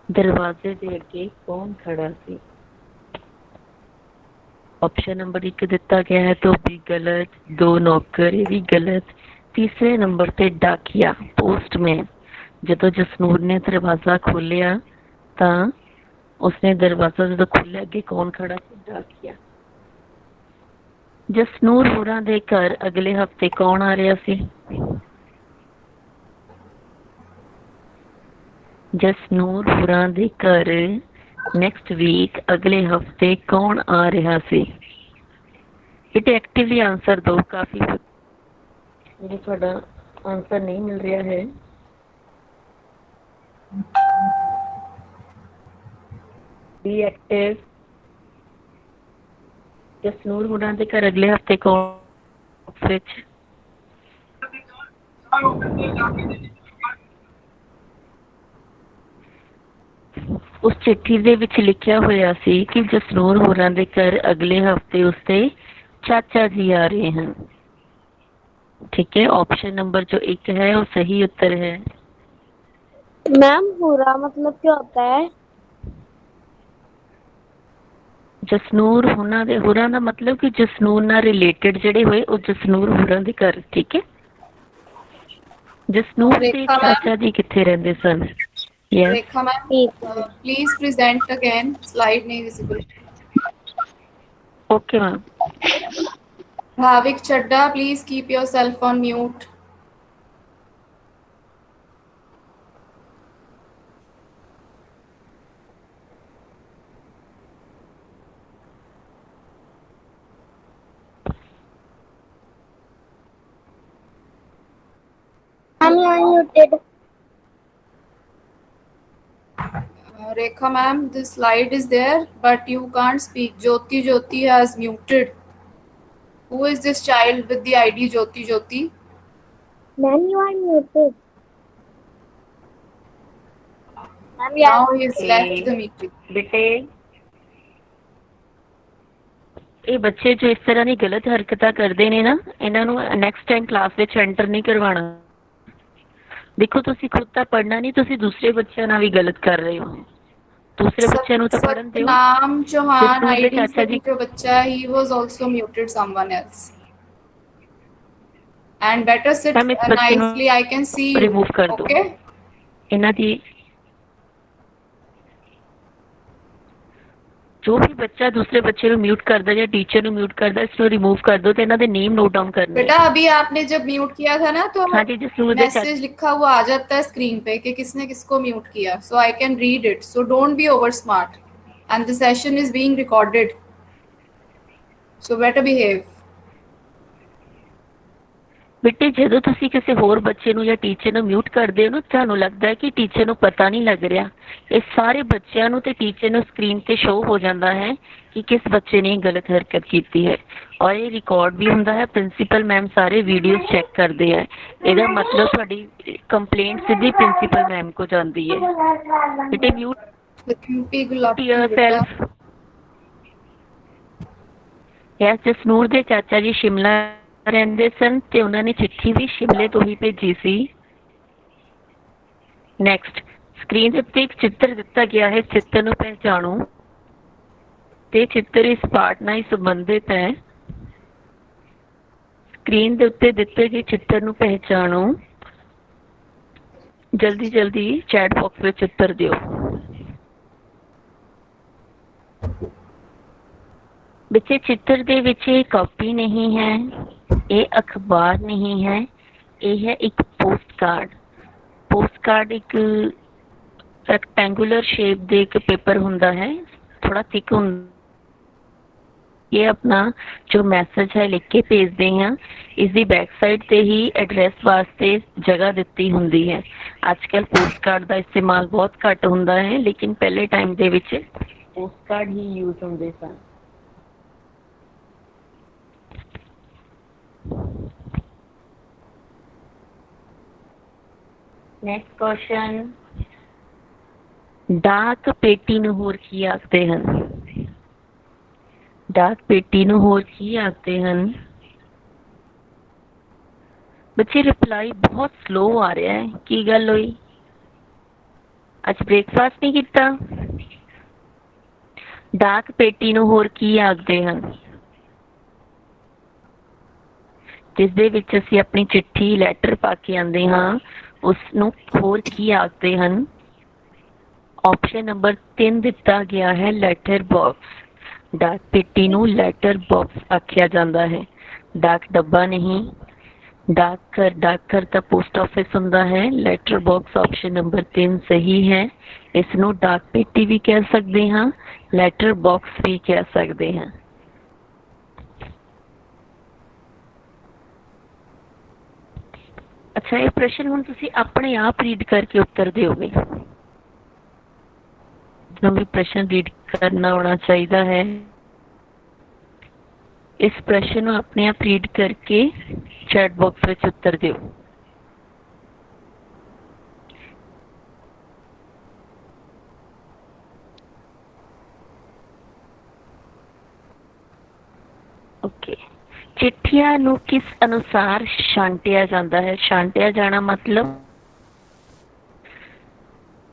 दरवाजे के अगे कौन खड़ा सी? ऑप्शन नंबर 1 दिता गया है तो भी गलत। 2 नौकर, ये भी गलत। तीसरे नंबर पे डाकिया, पोस्टमैन। जदों जसनूर ने दरवाजा खोलिया तो उसने दरवाजा जो खोलिया अगे कौन खड़ा सी? डाकिया। जसनूर होरां दे घर अगले हफ्ते कौन आ रहा सी? जसनूर होरां दे घर नेक्स्ट वीक अगले हफ्ते कौन आ रहा सी? इट एक्टिवली आंसर दो। काफी मुझे थोड़ा आंसर नहीं मिल रहा है। Be active. जसनूर होरां दे घर अगले हफ्ते कौन विच? उस चिट्ठी दे विच लिखिया होया सी कि जसनूर होरां दे घर अगले हफ्ते उसके चाचा जी आ रहे हैं। ठीक है, ऑप्शन नंबर जो 1 है वो सही उत्तर है। मैम पूरा मतलब क्या होता है? जसनूर होरां दा मतलब कि जसनूर नाल रिलेटेड जिहड़े होए वो जसनूर होरां दे घर। ठीक है, जसनूर दे चाचा जी कित्थे रहिंदे सन? Yes, Rekha ma'am, please present again. Slide नहीं visible. Okay ma'am. Bhavik Chadha, please keep yourself on mute. I'm unmuted. Rekha ma'am, the slide is there, but you can't speak. Jyoti has muted. Who is this child with the ID Jyoti? Ma'am, you are muted. Ma'am, you Now are he has Okay. left the meeting. ਬੇਟੇ ਇਹ ਬੱਚੇ ਜੋ ਇਸ ਤਰ੍ਹਾਂ ਦੀ ਗਲਤ ਹਰਕਤਾਂ ਕਰਦੇ ਨੇ ਨਾ, ਇਹਨਾਂ ਨੂੰ ਨੈਕਸਟ ਟਾਈਮ ਕਲਾਸ ਵਿੱਚ ਐਂਟਰ ਨਹੀਂ ਕਰਵਾਉਣਾ। ਦੇਖੋ ਤੁਸੀਂ ਖੁਦ ਤਾਂ ਪੜ੍ਹਨਾ ਨਹੀਂ, ਤੁਸੀਂ ਦੂਸਰੇ ਬੱਚਿਆਂ ਨਾਲ ਵੀ ਗਲਤ ਕਰ ਰਹੇ ਹੋ। ਦੂਸਰੇ ਬੱਚਿਆਂ ਨੂੰ ਤਾਂ ਪੜ੍ਹਨ ਦਿਓ। Satnam Chauhan, जिस दूर से ID चाचा जी- जो बच्चा, he was also muted someone else. And better sit Ma'am, इस बच्चे ਨੂੰ nicely. I can see you. remove ਕਰ ਦਿਓ। Okay. ਇਹਨਾਂ ਦੀ ਜੋ ਵੀ ਬੱਚਾ ਦੂਸਰੇ ਬੱਚੇ ਨੂੰ ਮਿਊਟ ਕਰਦਾ ਜਾਂ ਟੀਚਰ ਨੂੰ ਮਿਊਟ ਕਰਦਾ, ਇਸ ਨੂੰ ਰਿਮੂਵ ਕਰ ਦਿਓ ਤੇ ਇਹਨਾਂ ਦੇ ਨੇਮ ਨੋਟ डाउन करने। बेटा अभी आपने जब म्यूट किया था ना, तो हाँ जी, जिस दूर से मैसेज लिखा हुआ आ जाता है स्क्रीन पे कि किसने किसको म्यूट किया, so I can read it. So don't be over smart, and the session is being recorded, so better behave. ਬੇਟੇ ਜਦੋਂ ਤੁਸੀਂ ਕਿਸੇ ਹੋਰ ਬੱਚੇ ਨੂੰ ਜਾਂ ਟੀਚਰ ਨੂੰ ਮਿਊਟ ਕਰਦੇ ਹੋ ਨਾ, ਤੁਹਾਨੂੰ ਲੱਗਦਾ ਹੈ ਕਿ ਟੀਚਰ ਨੂੰ ਪਤਾ ਨਹੀਂ ਲੱਗ ਰਿਹਾ। ਇਹ ਸਾਰੇ ਬੱਚਿਆਂ ਨੂੰ ਤੇ ਟੀਚਰ ਨੂੰ ਸਕਰੀਨ ਤੇ ਸ਼ੋ ਹੋ ਜਾਂਦਾ ਹੈ ਕਿ ਕਿਸ ਬੱਚੇ ਨੇ ਗਲਤ ਹਰਕਤ ਕੀਤੀ ਹੈ, ਔਰ ਇਹ ਰਿਕਾਰਡ ਵੀ ਹੁੰਦਾ ਹੈ। ਪ੍ਰਿੰਸੀਪਲ ਮੈਮ ਸਾਰੇ ਵੀਡੀਓਜ਼ ਚੈੱਕ ਕਰਦੇ ਹੈ। ਇਹਦਾ ਮਤਲਬ ਤੁਹਾਡੀ ਕੰਪਲੇਂਟ ਸਿੱਧੀ ਪ੍ਰਿੰਸੀਪਲ ਮੈਮ ਕੋ ਜਾਂਦੀ ਹੈ। ਬੇਟੇ mute Rimpy Gulati yourself। Yes, Jasnoor ਦੇ ਚਾਚਾ ਜੀ ਸ਼ਿਮਲਾ ਰਹਿੰਦੇ ਸਨ ਤੇ ਉਹਨਾਂ ਨੇ ਚਿੱਠੀ ਵੀ ਸ਼ਿਮਲੇ ਤੋਂ ਹੀ ਭੇਜੀ ਸੀ। ਨੈਕਸਟ, ਸਕਰੀਨ ਦੇ ਉੱਤੇ ਇੱਕ ਚਿੱਤਰ ਦਿੱਤਾ ਗਿਆ ਹੈ। ਚਿੱਤਰ ਨੂੰ ਪਹਿਚਾਣੋ ਤੇ ਚਿੱਤਰ ਇਸ ਪਾਠ ਨਾਲ ਸੰਬੰਧਿਤ ਹੈ। ਸਕਰੀਨ ਦੇ ਉੱਤੇ ਦਿੱਤੇ ਗਏ ਚਿੱਤਰ ਨੂੰ ਪਹਿਚਾਣੋ। ਜਲਦੀ ਜਲਦੀ ਚੈਟ ਬਾਕਸ ਵਿੱਚ ਉੱਤਰ ਦਿਓ। ਬੱਚੇ, ਚਿੱਤਰ ਦੇ ਵਿੱਚ ਇਹ ਕਾਪੀ ਨਹੀਂ ਹੈ, ਇਹ ਅਖਬਾਰ ਨਹੀਂ ਹੈ, ਇਹ ਹੈ ਇੱਕ ਪੋਸਟ ਕਾਰਡ। ਪੋਸਟ ਕਾਰਡ ਇੱਕ ਰੈਕਟੈਂਗੂਲਰ ਸ਼ੇਪ ਦੇ ਇੱਕ ਪੇਪਰ ਹੁੰਦਾ ਹੈ, ਥੋੜਾ ਥਿਕ ਹੁੰਦਾ। ਇਹ ਆਪਣਾ ਜੋ ਮੈਸੇਜ ਹੈ ਲਿਖ ਕੇ ਭੇਜਦੇ ਹਾਂ। ਇਸ ਦੀ ਬੈਕ ਸਾਈਡ ਤੇ ਹੀ ਐਡਰੈਸ ਵਾਸਤੇ ਜਗ੍ਹਾ ਦਿੱਤੀ ਹੁੰਦੀ ਹੈ। ਅੱਜ ਕੱਲ੍ਹ ਪੋਸਟ ਕਾਰਡ ਦਾ ਇਸਤੇਮਾਲ ਬਹੁਤ ਘੱਟ ਹੁੰਦਾ ਹੈ, ਲੇਕਿਨ ਪਹਿਲੇ ਟਾਈਮ ਦੇ ਵਿੱਚ ਪੋਸਟ ਕਾਰਡ ਹੀ ਯੂਜ਼ ਹੁੰਦੇ ਸਨ। ਨੈਕਸਟ ਕੁਐਸਚਨ, ਡਾਕ ਪੇਟੀ ਨੂੰ ਹੋਰ ਕੀ ਆਖਦੇ ਹਨ? ਡਾਕ ਪੇਟੀ ਨੂੰ ਹੋਰ ਕੀ ਆਖਦੇ ਹਨ? ਬੱਚੇ, ਰਿਪਲਾਈ ਬਹੁਤ ਸਲੋ ਆ ਰਿਹਾ ਹੈ, ਕੀ ਗੱਲ ਹੋਈ? ਅੱਜ ਬ੍ਰੇਕਫਾਸਟ ਨਹੀਂ ਕੀਤਾ? ਡਾਕ ਪੇਟੀ ਨੂੰ ਹੋਰ ਕੀ ਆਖਦੇ ਹਨ? ਜਿਸ ਦੇ ਵਿੱਚ ਅਸੀਂ ਆਪਣੀ ਚਿੱਠੀ ਲੈਟਰ ਪਾ ਕੇ ਆਉਂਦੇ ਹਾਂ, ਉਸ ਨੂੰ ਹੋਰ ਕੀ ਆਖਦੇ ਹਨ? ਆਪਸ਼ਨ ਨੰਬਰ 3 ਦਿੱਤਾ ਗਿਆ ਹੈ, ਲੈਟਰ ਬਾਕਸ। ਡਾਕ ਪੇਟੀ ਨੂੰ ਲੈਟਰ ਬਾਕਸ ਆਖਿਆ ਜਾਂਦਾ ਹੈ, ਡਾਕ ਡੱਬਾ ਨਹੀਂ। ਡਾਕਘਰ ਤਾਂ ਪੋਸਟ ਆਫਿਸ ਹੁੰਦਾ ਹੈ। ਲੈਟਰ ਬਾਕਸ ਆਪਸ਼ਨ ਨੰਬਰ 3 ਸਹੀ ਹੈ। ਇਸ ਨੂੰ ਡਾਕ ਪੇਟੀ ਵੀ ਕਹਿ ਸਕਦੇ ਹਾਂ, ਲੈਟਰ ਬਾਕਸ ਵੀ ਕਹਿ ਸਕਦੇ ਹਾਂ। ਅੱਛਾ, ਇਹ ਪ੍ਰਸ਼ਨ ਹੁਣ ਤੁਸੀਂ ਆਪਣੇ ਆਪ ਰੀਡ ਕਰਕੇ ਉੱਤਰ ਦਿਓਗੇ। ਜਦੋਂ ਵੀ ਪ੍ਰਸ਼ਨ ਰੀਡ ਕਰਨਾ ਆਉਣਾ ਚਾਹੀਦਾ ਹੈ। ਇਸ ਪ੍ਰਸ਼ਨ ਨੂੰ ਆਪਣੇ ਆਪ ਰੀਡ ਕਰਕੇ ਚੈਟ ਬਾਕਸ ਵਿੱਚ ਉੱਤਰ ਦਿਓ। ਓਕੇ, ਚਿੱਠੀਆਂ ਨੂੰ ਕਿਸ ਅਨੁਸਾਰ ਛਾਂਟਿਆ ਜਾਂਦਾ ਹੈ? ਛਾਂਟਿਆ ਜਾਣਾ ਮਤਲਬ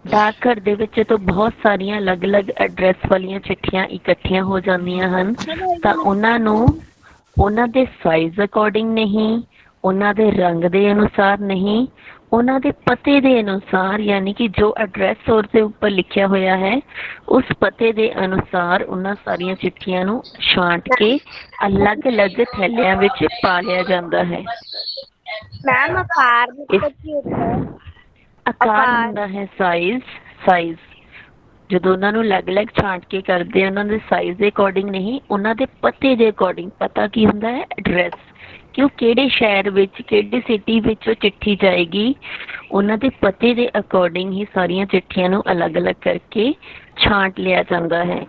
ਡਾਕਘਰ ਦੇ ਵਿੱਚ ਤਾਂ ਬਹੁਤ ਸਾਰੀਆਂ ਅਲੱਗ-ਅਲੱਗ ਐਡਰੈਸ ਵਾਲੀਆਂ ਚਿੱਠੀਆਂ ਇਕੱਠੀਆਂ ਹੋ ਜਾਂਦੀਆਂ ਹਨ, ਤਾਂ ਉਹਨਾਂ ਨੂੰ ਉਹਨਾਂ ਦੇ ਸਾਈਜ਼ ਅਕੋਰਡਿੰਗ ਨਹੀਂ, ਉਹਨਾਂ ਦੇ ਰੰਗ ਦੇ ਅਨੁਸਾਰ ਨਹੀਂ, ਉਹਨਾਂ ਦੇ ਪਤੇ ਦੇ ਅਨੁਸਾਰ, ਯਾਨੀ ਕਿ ਜੋ ਐਡਰੈਸ ਉਸ ਦੇ ਉੱਪਰ ਲਿਖਿਆ ਹੋਇਆ ਹੈ ਉਸ ਪਤੇ ਦੇ ਅਨੁਸਾਰ ਉਹਨਾਂ ਸਾਰੀਆਂ ਚਿੱਠੀਆਂ ਨੂੰ ਛਾਂਟ ਕੇ ਅਲੱਗ-ਅਲੱਗ ਥੈਲਿਆਂ ਵਿੱਚ ਪਾ ਲਿਆ ਜਾਂਦਾ ਹੈ। मैम आकार मतलब ਕੀ ਹੁੰਦਾ ਹੈ? ਆਕਾਰ ਹੁੰਦਾ ਹੈ ਸਾਈਜ਼। ਜਦੋਂ ਉਹਨਾਂ ਨੂੰ ਅਲੱਗ-ਅਲੱਗ ਛਾਂਟ ਕੇ ਕਰਦੇ ਉਹਨਾਂ ਦੇ ਸਾਈਜ਼ ਦੇ ਅਕੋਰਡਿੰਗ ਨਹੀਂ, ਉਹਨਾਂ ਦੇ ਪਤੇ ਦੇ ਅਕੋਰਡਿੰਗ। ਪਤਾ ਕੀ ਹੁੰਦਾ ਹੈ? ਐਡਰੈਸ। कि वो किहड़े शहर विच किहड़ी सिटी विच वो चिट्ठी जाएगी, उन्हां दे पते दे अकॉर्डिंग ही सारियां चिट्ठियां नूं अलग अलग करके छांट लिया जाता है।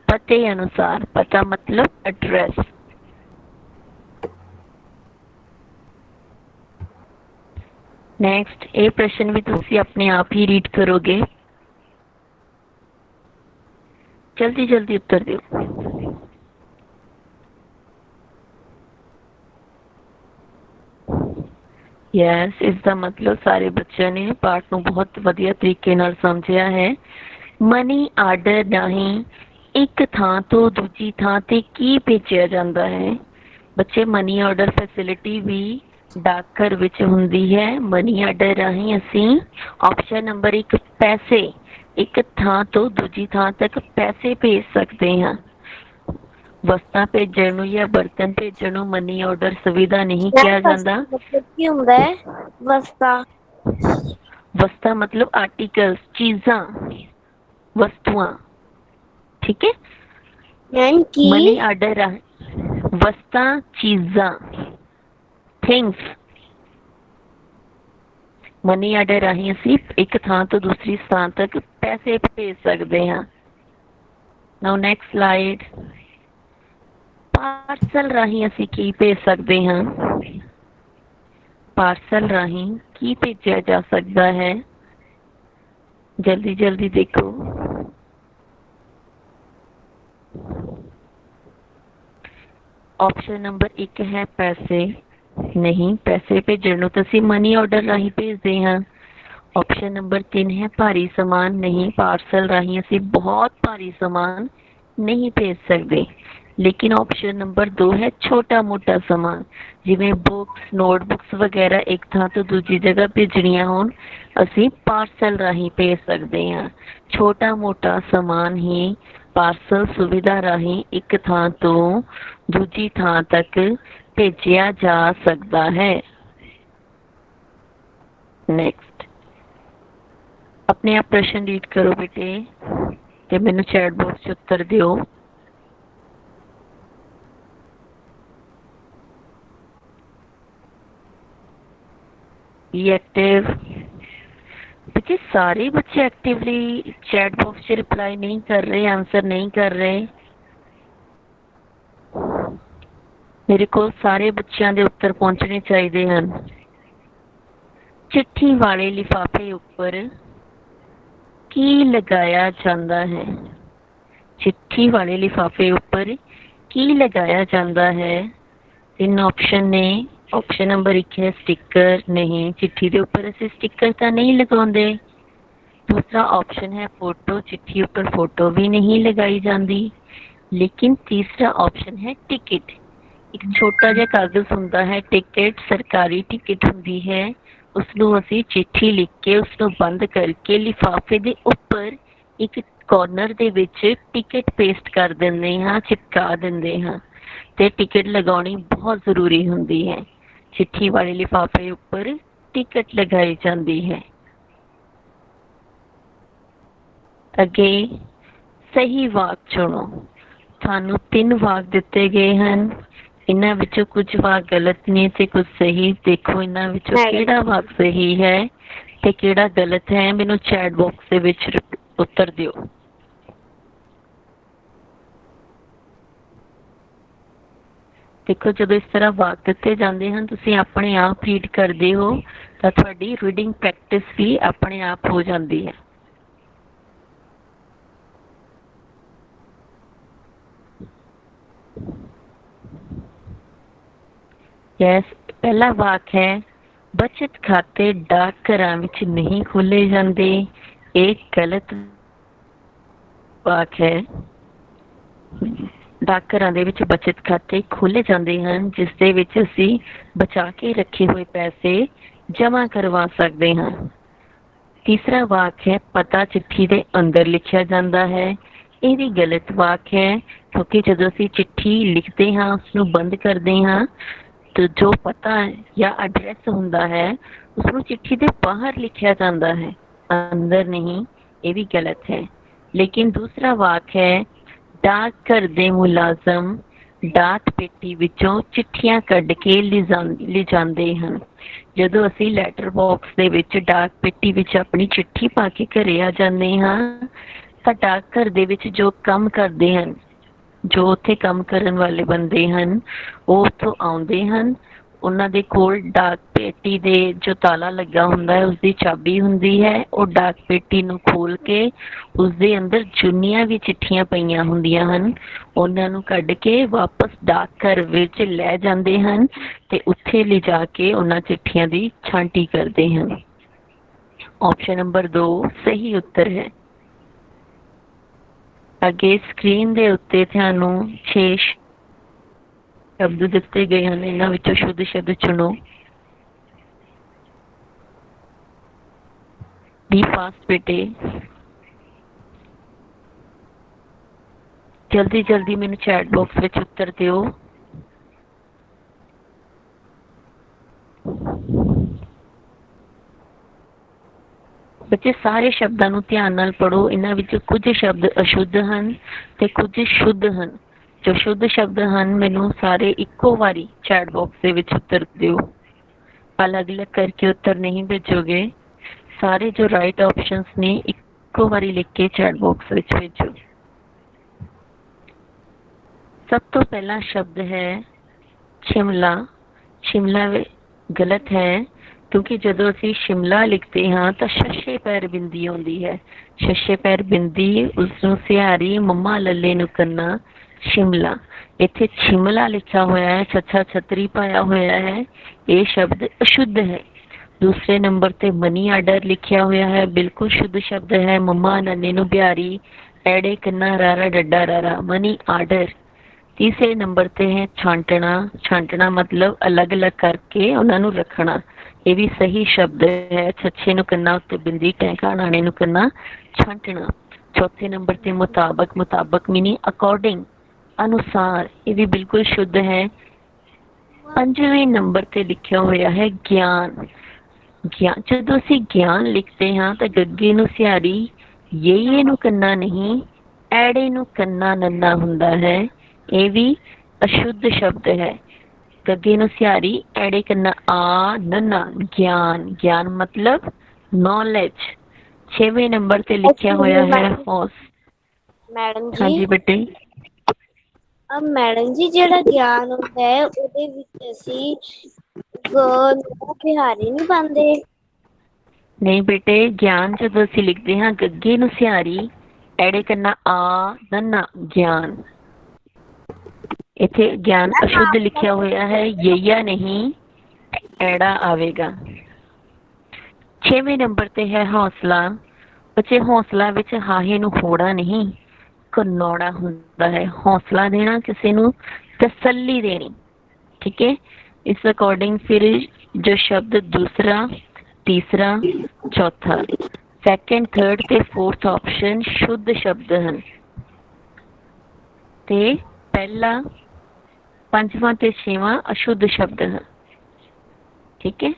पते अनुसार, पता मतलब एड्रैस। नेक्स्ट, ये प्रश्न भी तुसी अपने आप ही रीड करोगे, जल्दी जल्दी उत्तर दिओ। यस, इसका मतलब सारे बच्चों ने पाठ को बहुत वधिया तरीके नाल समझिया है। मनी आर्डर राਹੀਂ एक थां तो दूजी थां ते की भेजिया जाता है। बच्चे, मनी आर्डर फैसिलिटी भी डाकघर विच हुंदी है। मनी आर्डर राਹੀਂ असीं ऑप्शन नंबर 1 पैसे एक थां तो दूजी थां तक पैसे भेज सकते हैं। वस्तां भेजण नूं या बर्तन भेजण नूं मनी ऑर्डर सुविधा नहीं किया जाता। मतलब की ਹੁੰਦਾ है वस्ता? वस्ता मतलब आर्टिकल्स, चीज़ां, वस्तुआं, ठीक है। मैम की मनी ऑर्डर वस्तां, चीज़ां, थिंग्स। मनी ऑर्डर राਹੀਂ ਅਸੀਂ एक थां तो दूसरी स्थान तक पैसे भेज सकते हैं। Now next slide. पार्सल राਹੀਂ ਅਸੀਂ ਕੀ ਭੇਜ ਸਕਦੇ ਹਾਂ? पार्सल राਹੀਂ ਕੀ ਭੇਜਿਆ ਜਾ ਸਕਦਾ है? जल्दी जल्दी देखो। ऑप्शन नंबर 1 है पैसे। नहीं, पैसे भेजण नूं तां ਅਸੀਂ मनी ऑर्डर राਹੀਂ भेजते हैं। ऑप्शन नंबर 3 है भारी समान। नहीं, पार्सल राਹੀਂ ਅਸੀਂ बहुत भारी समान नहीं भेज सकते। लेकिन ऑप्शन नंबर 2 है छोटा मोटा समान, जिवें बुक्स, नोटबुक्स वगैरह एक थां तो दूजी जगह भेजणियां होण, असीं पार्सल राਹੀਂ भेज सकते हैं। छोटा मोटा समान ही पार्सल सुविधा राਹੀਂ एक थां तो दूजी थां तक भेजिया जा सकता है। नेक्स्ट, अपने आप प्रश्न रीड करो बेटे ते मैनूं चैट बॉक्स च उत्तर दिओ। एक्टिव बच्चे, सारे बच्चे एक्टिवली चैट बॉक्स से रिप्लाई नहीं कर रहे, आंसर नहीं कर रहे। मेरे को सारे बच्चों के उत्तर पहुंचने चाहिए हैं। चिट्ठी वाले लिफाफे उपर की लगाया जाता है? चिट्ठी वाले लिफाफे उपर की लगाया जाता है? 3 ऑप्शन ने। ऑप्शन नंबर 1 है स्टिकर। नहीं, चिट्ठी के उपर असीं स्टिकर तो नहीं लगाते। दूसरा ऑप्शन है फोटो। चिट्ठी उपर फोटो भी नहीं लगाई जाती। लेकिन तीसरा ऑप्शन है टिकट। एक छोटा जिहा कागज हुंदा है टिकट, सरकारी टिकट हुंदी है। उसनूं असीं चिट्ठी लिख के उसनूं बंद करके लिफाफे दे उपर एक कॉर्नर दे विच टिकट पेस्ट कर दिंदे हां, चिपका दिंदे हां। ते टिकट लगाउणी बहुत जरूरी हुंदी है। चिट्ठी वाले लिफाफे उपर टिकट लगाई जाती है। अगे सही वाक चुनो। थानू 3 वाक दिते गए हैं, इन्हां विचों कुछ वाक गलत ने ते कुछ सही। देखो इन्हां विचों किहड़ा वाक सही है ते किहड़ा गलत है, मैनूं चैट बॉक्स दे विच उत्तर दिओ। देखो, जब इस तरह वाक दिते जाते हैं तुसीं अपने आप रीड करते हो तो तुहाडी रीडिंग प्रैक्टिस भी अपने आप हो जाती है। यस, पहला वाक है बचत खाते डाकघरां विच नहीं खोले जाते। एक गलत वाक है। डाकघरां दे विच बचत खाते खोले जाते हैं जिस दे विच असीं बचा के रखे हुए पैसे जमा करवा सकते हैं। तीसरा वाक है पता चिट्ठी दे अंदर लिखा जाता है। ये भी गलत वाक है, क्योंकि जब असीं चिट्ठी लिखते हैं उसनूं बंद करते हैं तो जो पता या एड्रैस हुंदा है उसनूं चिट्ठी दे बाहर लिखा जाता है, अंदर नहीं। ये भी गलत है। लेकिन दूसरा वाक है डाकघर दे मुलाजम ਡਾਕ ਪੇਟੀ ਵਿੱਚੋਂ ਚਿੱਠੀਆਂ ਕੱਢ ਕੇ ਲਿਜਾਂਦੇ ਹਨ। ਜਦੋਂ ਅਸੀਂ ਲੈਟਰ ਬਾਕਸ ਦੇ ਵਿੱਚ ਡਾਕ ਪੇਟੀ ਵਿੱਚ ਆਪਣੀ ਚਿੱਠੀ ਪਾ ਕੇ ਘਰੇ ਆ ਜਾਂਦੇ ਹਾਂ ਤਾਂ ਡਾਕ ਘਰ ਦੇ ਵਿੱਚ ਜੋ ਕੰਮ ਕਰਦੇ ਹਨ, ਜੋ ਉੱਥੇ ਕੰਮ ਕਰਨ ਵਾਲੇ ਬੰਦੇ ਹਨ, ਉਹ ਉੱਥੋਂ ਆਉਂਦੇ ਹਨ। ਉਹਨਾਂ ਦੇ ਕੋਲ ਡਾਕ ਪੇਟੀ ਦੇ ਜੋ ਤਾਲਾ ਲੱਗਾ ਹੁੰਦਾ ਹੈ ਉਸਦੀ ਚਾਬੀ ਹੁੰਦੀ ਹੈ। ਉਹ ਡਾਕ ਪੇਟੀ ਨੂੰ ਖੋਲ ਕੇ ਉਸਦੇ ਅੰਦਰ ਜਿੰਨੀਆਂ ਵੀ ਚਿੱਠੀਆਂ ਪਈਆਂ ਹੁੰਦੀਆਂ ਹਨ ਉਹਨਾਂ ਨੂੰ ਕੱਢ ਕੇ ਵਾਪਸ ਡਾਕ ਘਰ ਵਿੱਚ ਲੈ ਜਾਂਦੇ ਹਨ ਤੇ ਉੱਥੇ ਲਿਜਾ ਕੇ ਉਹਨਾਂ ਚਿੱਠੀਆਂ ਦੀ ਛਾਂਟੀ ਕਰਦੇ ਹਨ। ਆਪਸ਼ਨ ਨੰਬਰ 2 ਸਹੀ ਉੱਤਰ ਹੈ। ਅੱਗੇ ਸਕਰੀਨ ਦੇ ਉੱਤੇ ਤੁਹਾਨੂੰ 6 ਸ਼ਬਦ ਦਿੱਤੇ ਗਏ ਹਨ, ਇਹਨਾਂ ਵਿੱਚੋਂ ਸ਼ੁੱਧ ਸ਼ਬਦ ਚੁਣੋ। ਬੀ ਫਾਸਟ ਬੇਟੇ, ਜਲਦੀ ਜਲਦੀ ਮੈਨੂੰ ਚੈਟ ਬਾਕਸ ਵਿੱਚ ਉੱਤਰ ਦਿਓ। ਬੱਚੇ ਸਾਰੇ ਸ਼ਬਦਾਂ ਨੂੰ ਧਿਆਨ ਨਾਲ ਪੜ੍ਹੋ। ਇਹਨਾਂ ਵਿੱਚ ਕੁਝ ਸ਼ਬਦ ਅਸ਼ੁੱਧ ਹਨ ਤੇ ਕੁਝ ਸ਼ੁੱਧ ਹਨ। ਜੋ ਸ਼ੁੱਧ ਸ਼ਬਦ ਹਨ ਮੈਨੂੰ ਸਾਰੇ ਇੱਕੋ ਵਾਰੀ ਚੈਟ ਬਾਕਸ ਦੇ ਵਿੱਚ ਉੱਤਰ ਦਿਓ। ਅਲੱਗ ਅਲੱਗ ਕਰਕੇ ਉੱਤਰ ਨਹੀਂ ਭੇਜੋਗੇ। ਸਾਰੇ ਜੋ ਰਾਈਟ ਆਪਸ਼ਨਸ ਨੇ ਇੱਕੋ ਵਾਰੀ ਲਿਖ ਕੇ ਚੈਟ ਬਾਕਸ ਵਿੱਚ ਭੇਜੋ। ਸਭ ਤੋਂ ਪਹਿਲਾ ਸ਼ਬਦ ਹੈ ਸ਼ਿਮਲਾ। ਸ਼ਿਮਲਾ ਗਲਤ ਹੈ ਕਿਉਂਕਿ ਜਦੋਂ ਅਸੀਂ ਸ਼ਿਮਲਾ ਲਿਖਦੇ ਹਾਂ ਤਾਂ ਸ਼ਸ਼ੇ ਪੈਰ ਬਿੰਦੀ ਆਉਂਦੀ ਹੈ। ਸ਼ਸ਼ੇ ਪੈਰ ਬਿੰਦੀ, ਉਸਨੂੰ ਸਿਹਾਰੀ, ਮੰਮਾ ਲੱਲੇ ਨੂੰ ਕੰਨਾ, ਸ਼ਿਮਲਾ। ਇੱਥੇ ਸ਼ਿਮਲਾ ਲਿਖਿਆ ਹੋਇਆ ਹੈ, ਛੱਛਾ ਛਤਰੀ ਪਾਇਆ ਹੋਇਆ ਹੈ, ਇਹ ਸ਼ਬਦ ਅਸ਼ੁੱਧ ਹੈ। ਦੂਸਰੇ ਨੰਬਰ ਤੇ ਮਨੀ ਆਰਡਰ ਲਿਖਿਆ ਹੋਇਆ ਹੈ, ਬਿਲਕੁਲ ਸ਼ੁੱਧ ਸ਼ਬਦ ਹੈ। ਮੰਮਾ ਨੰਨੇ ਨੂੰ ਬਿਹਾਰੀ, ਐੜੇ ਕੰਨਾ ਰਾਰਾ ਡੱਡਾ ਰਾਰਾ, ਮਨੀ ਆਰਡਰ। ਤੀਸਰੇ ਨੰਬਰ ਤੇ ਹੈ ਛਾਂਟਣਾ। ਛਾਂਟਣਾ ਮਤਲਬ ਅਲੱਗ ਅਲੱਗ ਕਰਕੇ ਉਹਨਾਂ ਨੂੰ ਰੱਖਣਾ, ਇਹ ਵੀ ਸਹੀ ਸ਼ਬਦ ਹੈ। ਛੱਛੇ ਨੂੰ ਕੰਨਾ ਉੱਤੇ ਬਿੰਦੀ, ਟੈਂਕਾ ਨਾਣੇ ਨੂੰ ਕੰਨਾ, ਛਾਂਟਣਾ। ਚੌਥੇ ਨੰਬਰ ਤੇ ਮੁਤਾਬਕ। ਮੁਤਾਬਕ ਮੀਨਿੰਗ ਅਕੋਰਡਿੰਗ, ਅਨੁਸਾਰ, ਇਹ ਵੀ ਬਿਲਕੁਲ ਸ਼ੁੱਧ ਹੈ। ਪੰਜਵੇਂ ਨੰਬਰ ਤੇ ਲਿਖਿਆ ਹੋਇਆ ਹੈ ਗਿਆਨ। ਗਿਆਨ, ਜਦੋਂ ਅਸੀਂ ਗਿਆਨ ਲਿਖਦੇ ਹਾਂ ਤਾਂ ਗੱਗੇ ਨੂੰ ਸਿਹਾਰੀ, ਯੇ ਨੂੰ ਕੰਨਾ ਨਹੀਂ, ਐੜੇ ਨੂੰ ਕੰਨਾ ਨੰਨਾ ਹੁੰਦਾ ਹੈ, ਇਹ ਵੀ ਅਸ਼ੁੱਧ ਸ਼ਬਦ ਹੈ। ਗੱਗੇ ਨੂੰ ਸਿਹਾਰੀ, ਐੜੇ ਕੰਨਾ ਆ ਨੰਨਾ, ਗਿਆਨ। ਗਿਆਨ ਮਤਲਬ ਨੌਲੇਜ। ਛੇਵੇਂ ਨੰਬਰ ਤੇ ਲਿਖਿਆ ਹੋਇਆ ਹੈ ਹੌਸ। ਮੈਡਮ ਹਾਂਜੀ ਜੀ, ਬੇਟੇ। ਮੈਡਮ ਜੀ ਜਿਹੜਾ ਗਿਆਨ ਹੁੰਦਾ ਹੈ ਉਹਦੇ ਵਿੱਚ ਅਸੀਂ ਬਿਹਾਰੀ ਨਹੀਂ ਪਾਉਂਦੇ। ਨਹੀਂ ਬੇਟੇ, ਗਿਆਨ ਜਦੋਂ ਅਸੀਂ ਲਿਖਦੇ ਹਾਂ ਗੱਗੇ ਨੂੰ ਸਿਹਾਰੀ, ਐੜੇ ਕੰਨਾ ਆ ਨੰਨਾ, ਗਿਆਨ। ਇੱਥੇ ਗਿਆਨ ਅਸ਼ੁੱਧ ਲਿਖਿਆ ਹੋਇਆ ਹੈ, ਯਈਆ ਨਹੀਂ, ਐੜਾ ਆਵੇਗਾ। ਛੇਵੇਂ ਨੰਬਰ ਤੇ ਹੈ ਹੌਸਲਾ। ਬੱਚੇ ਹੌਸਲਾ ਵਿੱਚ ਹਾਹੇ ਨੂੰ ਹੋੜਾ ਨਹੀਂ, ਕਨੌੜਾ ਹੁੰਦਾ ਹੈ। ਹੌਸਲਾ ਦੇਣਾ, ਕਿਸੇ ਨੂੰ ਤਸੱਲੀ ਦੇਣੀ, ਠੀਕ ਹੈ। ਇਸ ਅਕੋਰਡਿੰਗ ਫਿਰ ਜੋ ਸ਼ਬਦ ਦੂਸਰਾ, ਤੀਸਰਾ, ਚੌਥਾ, ਸੈਕਿੰਡ, ਥਰਡ ਤੇ ਫੋਰਥ ਆਪਸ਼ਨ ਸ਼ੁੱਧ ਸ਼ਬਦ ਹਨ ਤੇ ਪਹਿਲਾ, ਪੰਜਵਾਂ ਤੇ ਛੇਵਾਂ ਅਸ਼ੁੱਧ ਸ਼ਬਦ ਹਨ, ਠੀਕ ਹੈ।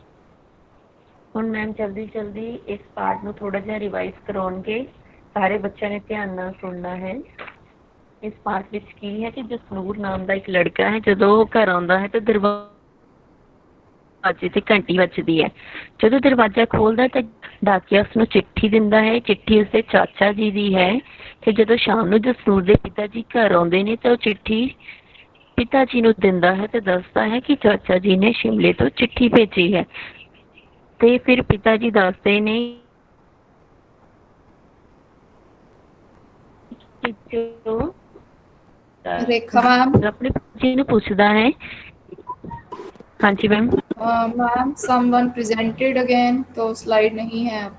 ਹੁਣ ਮੈਮ ਜਲਦੀ ਜਲਦੀ ਇਸ ਪਾਰਟ ਨੂੰ ਥੋੜਾ ਜਿਹਾ ਰਿਵਾਈਜ਼ ਕਰਾਉਣਗੇ। ਸਾਰੇ ਬੱਚਿਆਂ ਨੇ ਧਿਆਨ ਨਾਲ ਸੁਣਨਾ ਹੈ। ਇਸ ਪਾਠ ਵਿੱਚ ਕੀ ਹੈ ਕਿ ਜਸਨੂਰ ਨਾਮ ਦਾ ਇੱਕ ਲੜਕਾ ਹੈ। ਜਦੋਂ ਉਹ ਘਰ ਆਉਂਦਾ ਹੈ ਤਾਂ ਦਰਵਾਜ਼ੇ ਤੇ ਘੰਟੀ ਵੱਜਦੀ ਹੈ। ਜਦੋਂ ਦਰਵਾਜ਼ਾ ਖੋਲਦਾ ਤਾਂ ਡਾਕੀਆ ਉਸਨੂੰ ਚਿੱਠੀ ਦਿੰਦਾ ਹੈ। ਚਿੱਠੀ ਉਸਦੇ ਚਾਚਾ ਜੀ ਦੀ ਹੈ ਤੇ ਜਦੋਂ ਸ਼ਾਮ ਨੂੰ ਜਸਨੂਰ ਦੇ ਪਿਤਾ ਜੀ ਘਰ ਆਉਂਦੇ ਨੇ ਤਾਂ ਉਹ ਚਿੱਠੀ ਪਿਤਾ ਜੀ ਨੂੰ ਦਿੰਦਾ ਹੈ ਤੇ ਦੱਸਦਾ ਹੈ ਕਿ ਚਾਚਾ ਜੀ ਨੇ ਸ਼ਿਮਲੇ ਤੋਂ ਚਿੱਠੀ ਭੇਜੀ ਹੈ। ਤੇ ਫਿਰ ਪਿਤਾ ਜੀ ਦੱਸਦੇ ਨੇ रेखा मैम, अपने जी ने पूछता है। हाँ जी ma'am. Ma'am someone presented again, तो स्लाइड नहीं है अब।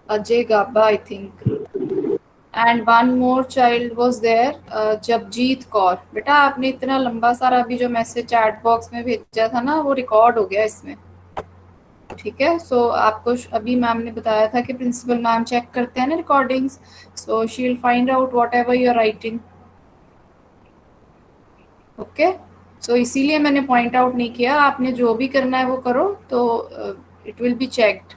Ajay Gaba I think, and one more child was there, Japjeet Kaur. बेटा आपने इतना लंबा सारा अभी जो मैसेज चैट बॉक्स में भेजा था ना वो रिकॉर्ड हो गया इसमें, ठीक है। सो आपको अभी मैम ने बताया था कि प्रिंसिपल मैम चेक करते हैं ना recordings, so she will find out whatever you are writing, okay. So इसीलिए मैंने पॉइंट आउट नहीं किया। आपने जो भी करना है वो करो, तो it will be checked.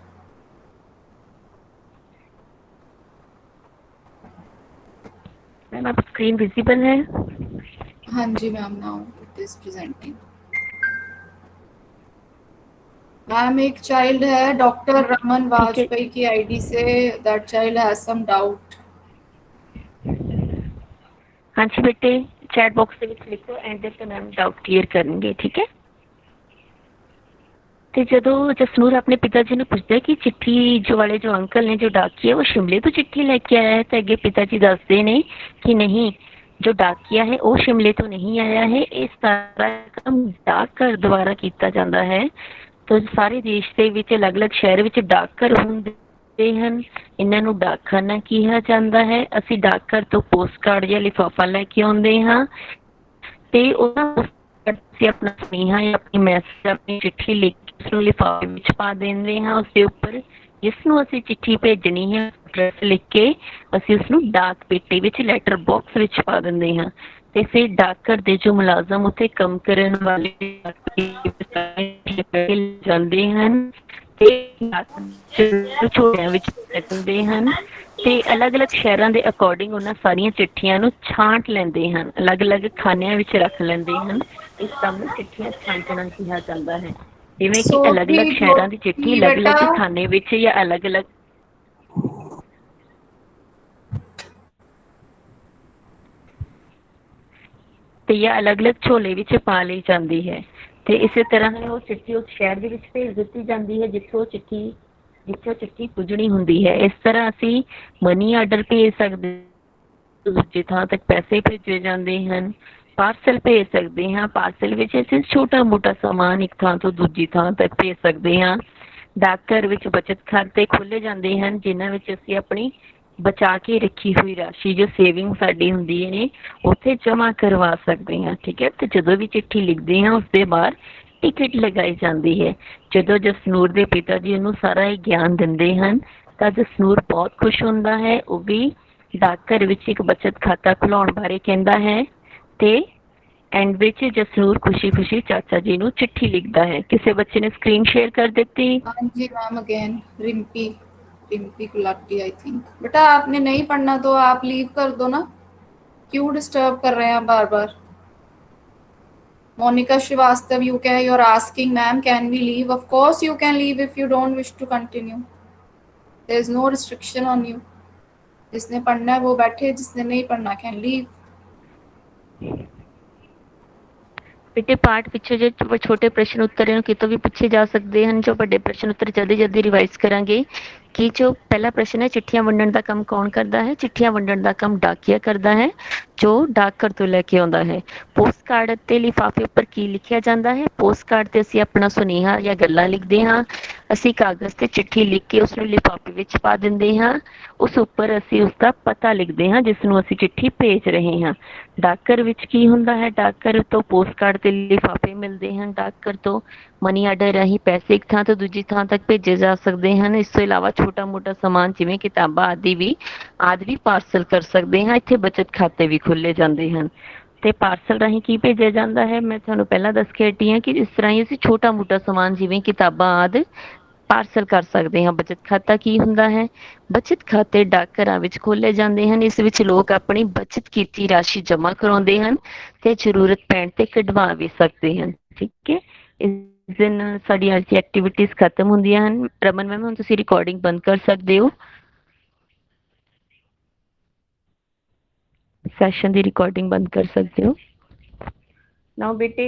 Ma'am आप स्क्रीन विजिबल है? हाँ जी ma'am, now it is presenting. Ma'am एक चाइल्ड है डॉक्टर रमन ठीक है। वाजपेयी की आईडी से, that child has some doubt. हाँ जी बेटे, चैट बॉक्स ਦੇ ਵਿੱਚ ਲਿਖੋ ਐਂਡ ਤੇ ਮੈਮ ਡਾਊਟ ਕਲੀਅਰ ਕਰਨਗੇ, ਠੀਕ ਹੈ। ਤੇ ਜਦੋਂ ਜਸਨੂਰ ਆਪਣੇ ਪਿਤਾ ਜੀ ਨੂੰ ਪੁੱਛਦਾ ਕਿ ਚਿੱਠੀ ਜੋ ਵਾਲੇ ਜੋ ਅੰਕਲ ਨੇ ਜੋ ਡਾਕੀਆ ਉਹ ਸ਼ਿਮਲੇ ਤੋਂ ਚਿੱਠੀ ਲੈ ਕੇ ਆਇਆ ਹੈ, ਤਾਂ ਅੱਗੇ ਪਿਤਾ ਜੀ ਦੱਸਦੇ ਨੇ ਕਿ ਨਹੀਂ, जो डाकिया है वो शिमले तो नहीं आया है, इस सारा काम डाकघर द्वारा किया जाता है। तो सारे देश ਦੇ ਵਿੱਚ ਅਲੱਗ-ਅਲੱਗ ਸ਼ਹਿਰ ਵਿੱਚ ਡਾਕਘਰ ਹੁੰਦੇ ਹਨ, ਇਹਨਾਂ ਨੂੰ ਡਾਕਖਾਨਾ ਕਿਹਾ ਜਾਂਦਾ ਹੈ। ਅਸੀਂ ਡਾਕਘਰ ਤੋਂ ਪੋਸਟ ਕਾਰਡ ਜਾਂ ਲਿਫਾਫਾ ਲੈ ਕੇ ਆਉਂਦੇ ਹਾਂ ਤੇ ਉਹਨਾਂ ਅਸੀਂ ਆਪਣਾ ਸੁਨੇਹਾ ਜਾਂ ਆਪਣੀ ਮੈਸੇਜ, ਆਪਣੀ ਚਿੱਠੀ ਲਿਖ ਕੇ ਉਸਨੂੰ ਲਿਫਾਫੇ ਵਿੱਚ ਪਾ ਦਿੰਦੇ ਹਾਂ। ਉਸਦੇ ਉੱਪਰ ਜਿਸ ਨੂੰ ਅਸੀਂ ਚਿੱਠੀ ਭੇਜਣੀ ਹੈ ਐਡਰੈਸ ਲਿਖ ਕੇ ਅਸੀਂ ਉਸਨੂੰ ਡਾਕ ਪੇਟੀ ਵਿੱਚ ਲੈਟਰ ਬਾਕਸ ਵਿੱਚ ਪਾ ਦਿੰਦੇ ਹਾਂ। ਤੇ ਫਿਰ ਡਾਕਘਰ ਦੇ ਜੋ ਮੁਲਾਜ਼ਮ ਉੱਥੇ ਕੰਮ ਕਰਨ ਵਾਲੇ ਜਾਂਦੇ ਹਨ ਤੇ ਝੋਲਿਆਂ ਵਿੱਚ ਰੱਖਦੇ ਹਨ ਤੇ ਅਲੱਗ-ਅਲੱਗ ਸ਼ਹਿਰਾਂ ਦੇ ਅਕੋਰਡਿੰਗ ਉਹਨਾਂ ਸਾਰੀਆਂ ਚਿੱਠੀਆਂ ਨੂੰ ਛਾਂਟ ਲੈਂਦੇ ਹਨ, ਅਲੱਗ-ਅਲੱਗ ਖਾਨਿਆਂ ਵਿੱਚ ਰੱਖ ਲੈਂਦੇ ਹਨ। ਇਸ ਕੰਮ ਨੂੰ ਚਿੱਠੀਆਂ ਛਾਂਟਣਾ ਕਿਹਾ ਜਾਂਦਾ ਹੈ। ਜਿਵੇਂ ਕਿ ਅਲੱਗ-ਅਲੱਗ ਸ਼ਹਿਰਾਂ ਦੀ ਚਿੱਠੀ ਅਲੱਗ-ਅਲੱਗ ਖਾਨੇ ਵਿੱਚ ਜਾਂ ਅਲੱਗ-ਅਲੱਗ ਤੇ ਜਾਂ ਅਲੱਗ-ਅਲੱਗ ਝੋਲੇ ਵਿੱਚ ਪਾ ਲਈ ਜਾਂਦੀ ਹੈ। ਤੇ ਇਸੇ ਤਰ੍ਹਾਂ ਨਾਲ ਉਹ ਚਿੱਠੀ ਉਸ ਸ਼ਹਿਰ ਦੇ ਵਿੱਚ ਭੇਜ ਦਿੱਤੀ ਜਾਂਦੀ ਹੈ ਜਿੱਥੋਂ ਚਿੱਠੀ ਪੁੱਜਣੀ ਹੁੰਦੀ ਹੈ। ਇਸ ਤਰ੍ਹਾਂ ਅਸੀਂ ਮਨੀ ਆਰਡਰ ਭੇਜ ਸਕਦੇ, ਦੂਜੀ ਥਾਂ ਤੱਕ ਪੈਸੇ ਭੇਜੇ ਜਾਂਦੇ ਹਨ, ਪਾਰਸਲ ਭੇਜ ਸਕਦੇ ਹਾਂ। ਪਾਰਸਲ ਵਿੱਚ ਅਸੀਂ ਛੋਟਾ ਮੋਟਾ ਸਮਾਨ ਇੱਕ ਥਾਂ ਤੋਂ ਦੂਜੀ ਥਾਂ ਤੱਕ ਭੇਜ ਸਕਦੇ ਹਾਂ। ਡਾਕਘਰ ਵਿੱਚ ਬਚਤ ਖਾਤੇ ਖੋਲ੍ਹੇ ਜਾਂਦੇ ਹਨ ਜਿਨ੍ਹਾਂ ਵਿੱਚ ਅਸੀਂ ਆਪਣੀ ਬਚਾ ਕੇ ਰੱਖੀ ਹੋਈ ਰਾਸ਼ੀ ਜੋ ਸੇਵਿੰਗ ਸਾਡੀ ਹੁੰਦੀ ਹੈ ਉੱਥੇ ਜਮ੍ਹਾਂ ਕਰਵਾ ਸਕਦੇ ਹਾਂ, ਠੀਕ ਹੈ। ਤੇ ਜਦੋਂ ਵੀ ਚਿੱਠੀ ਲਿਖਦੇ ਹਾਂ ਉਸਦੇ ਬਾਹਰ ਟਿਕਟ ਲਗਾਈ ਜਾਂਦੀ ਹੈ। ਜਦੋਂ ਜਸਨੂਰ ਦੇ ਪਿਤਾ ਜੀ ਉਹਨੂੰ ਸਾਰਾ ਇਹ ਗਿਆਨ ਦਿੰਦੇ ਹਨ ਤਾਂ ਜਸਨੂਰ ਬਹੁਤ ਖੁਸ਼ ਹੁੰਦਾ ਹੈ। ਉਹ ਵੀ ਡਾਕਘਰ ਵਿੱਚ ਇੱਕ ਬਚਤ ਖਾਤਾ ਖੁਲਾਉਣ ਬਾਰੇ ਕਹਿੰਦਾ ਹੈ ਤੇ ਐਂਡ ਵਿੱਚ ਜਸਨੂਰ ਖੁਸ਼ੀ-ਖੁਸ਼ੀ ਚਾਚਾ जी ਨੂੰ चिट्ठी लिखता है। किसी बच्चे ने स्क्रीन शेयर कर दी? हाँ जी ma'am, again Rimpy Gulati I think. बेटा आपने नहीं पढ़ना तो आप लीव कर दो ना, क्यों डिस्टर्ब कर रहे हैं बार बार। Monika Srivastava, you can, you're asking ma'am can we leave? Of course you can leave if you don't wish to continue, there is no restriction on you। जिसने पढ़ना है वो बैठे, जिसने नहीं पढ़ना कैन लीव। बेटे पाठ पिछे जो छोटे प्रश्न उत्तर हैं कितों भी पूछे जा सकते हैं, जो बड़े प्रश्न उत्तर जल्दी जल्दी रिवाइज करांगे। कि जो पहला प्रश्न है चिट्ठियां वंडण का काम कौन करता है? चिट्ठियां वंडण का काम डाकिया करता है जो डाकघर तो लैके आउंदा है। पोस्ट कार्ड ते लिफाफे उपर की लिखिया जाता है? पोस्ट कार्ड ते असीं अपना सुनेहा या गल्लां लिखते हाँ, असीं कागज़ ते चिट्ठी लिख के उसनूं लिफाफे विच पा दिंदे हाँ। उस उपर असीं उसका पता लिखते हाँ जिसनूं असीं चिट्ठी भेज रहे हाँ। डाकघर विच की हुंदा है? डाकघर तो पोस्ट कार्ड ते लिफाफे मिलते हैं। डाकघर तो मनी आर्डर राही पैसे एक थां तो दूजी थां तक भेजे जा सकते हैं। इस तो इलावा छोटा मोटा समान जिवें किताबां आदि भी पार्सल कर सकते हैं। इत्थे बचत खाते भी खोले जाते हैं। ते पार्सल राही की भेजा जाता है? मैं तुहानूं पहला दस के हटी हाँ कि इस तरह ही असीं छोटा मोटा समान जिवें किताबां आदि पार्सल कर सकते हैं। बचत खाता की हुंदा है? बचत खाते डाकघरां विच खोले जाते हैं। इस विच लोग अपनी बचत कीती राशि जमा करवाउंदे हन ते जरूरत पैण ते कढवा भी सकते हैं, ठीक है। इस दिन साडी अज दी एक्टिविटीज़ खत्म होंदियां हन। रमन मैम हुण तुसीं रिकॉर्डिंग बंद कर सकदे हो। सैशन दी रिकॉर्डिंग बंद कर सकते हो। नाउ बेटे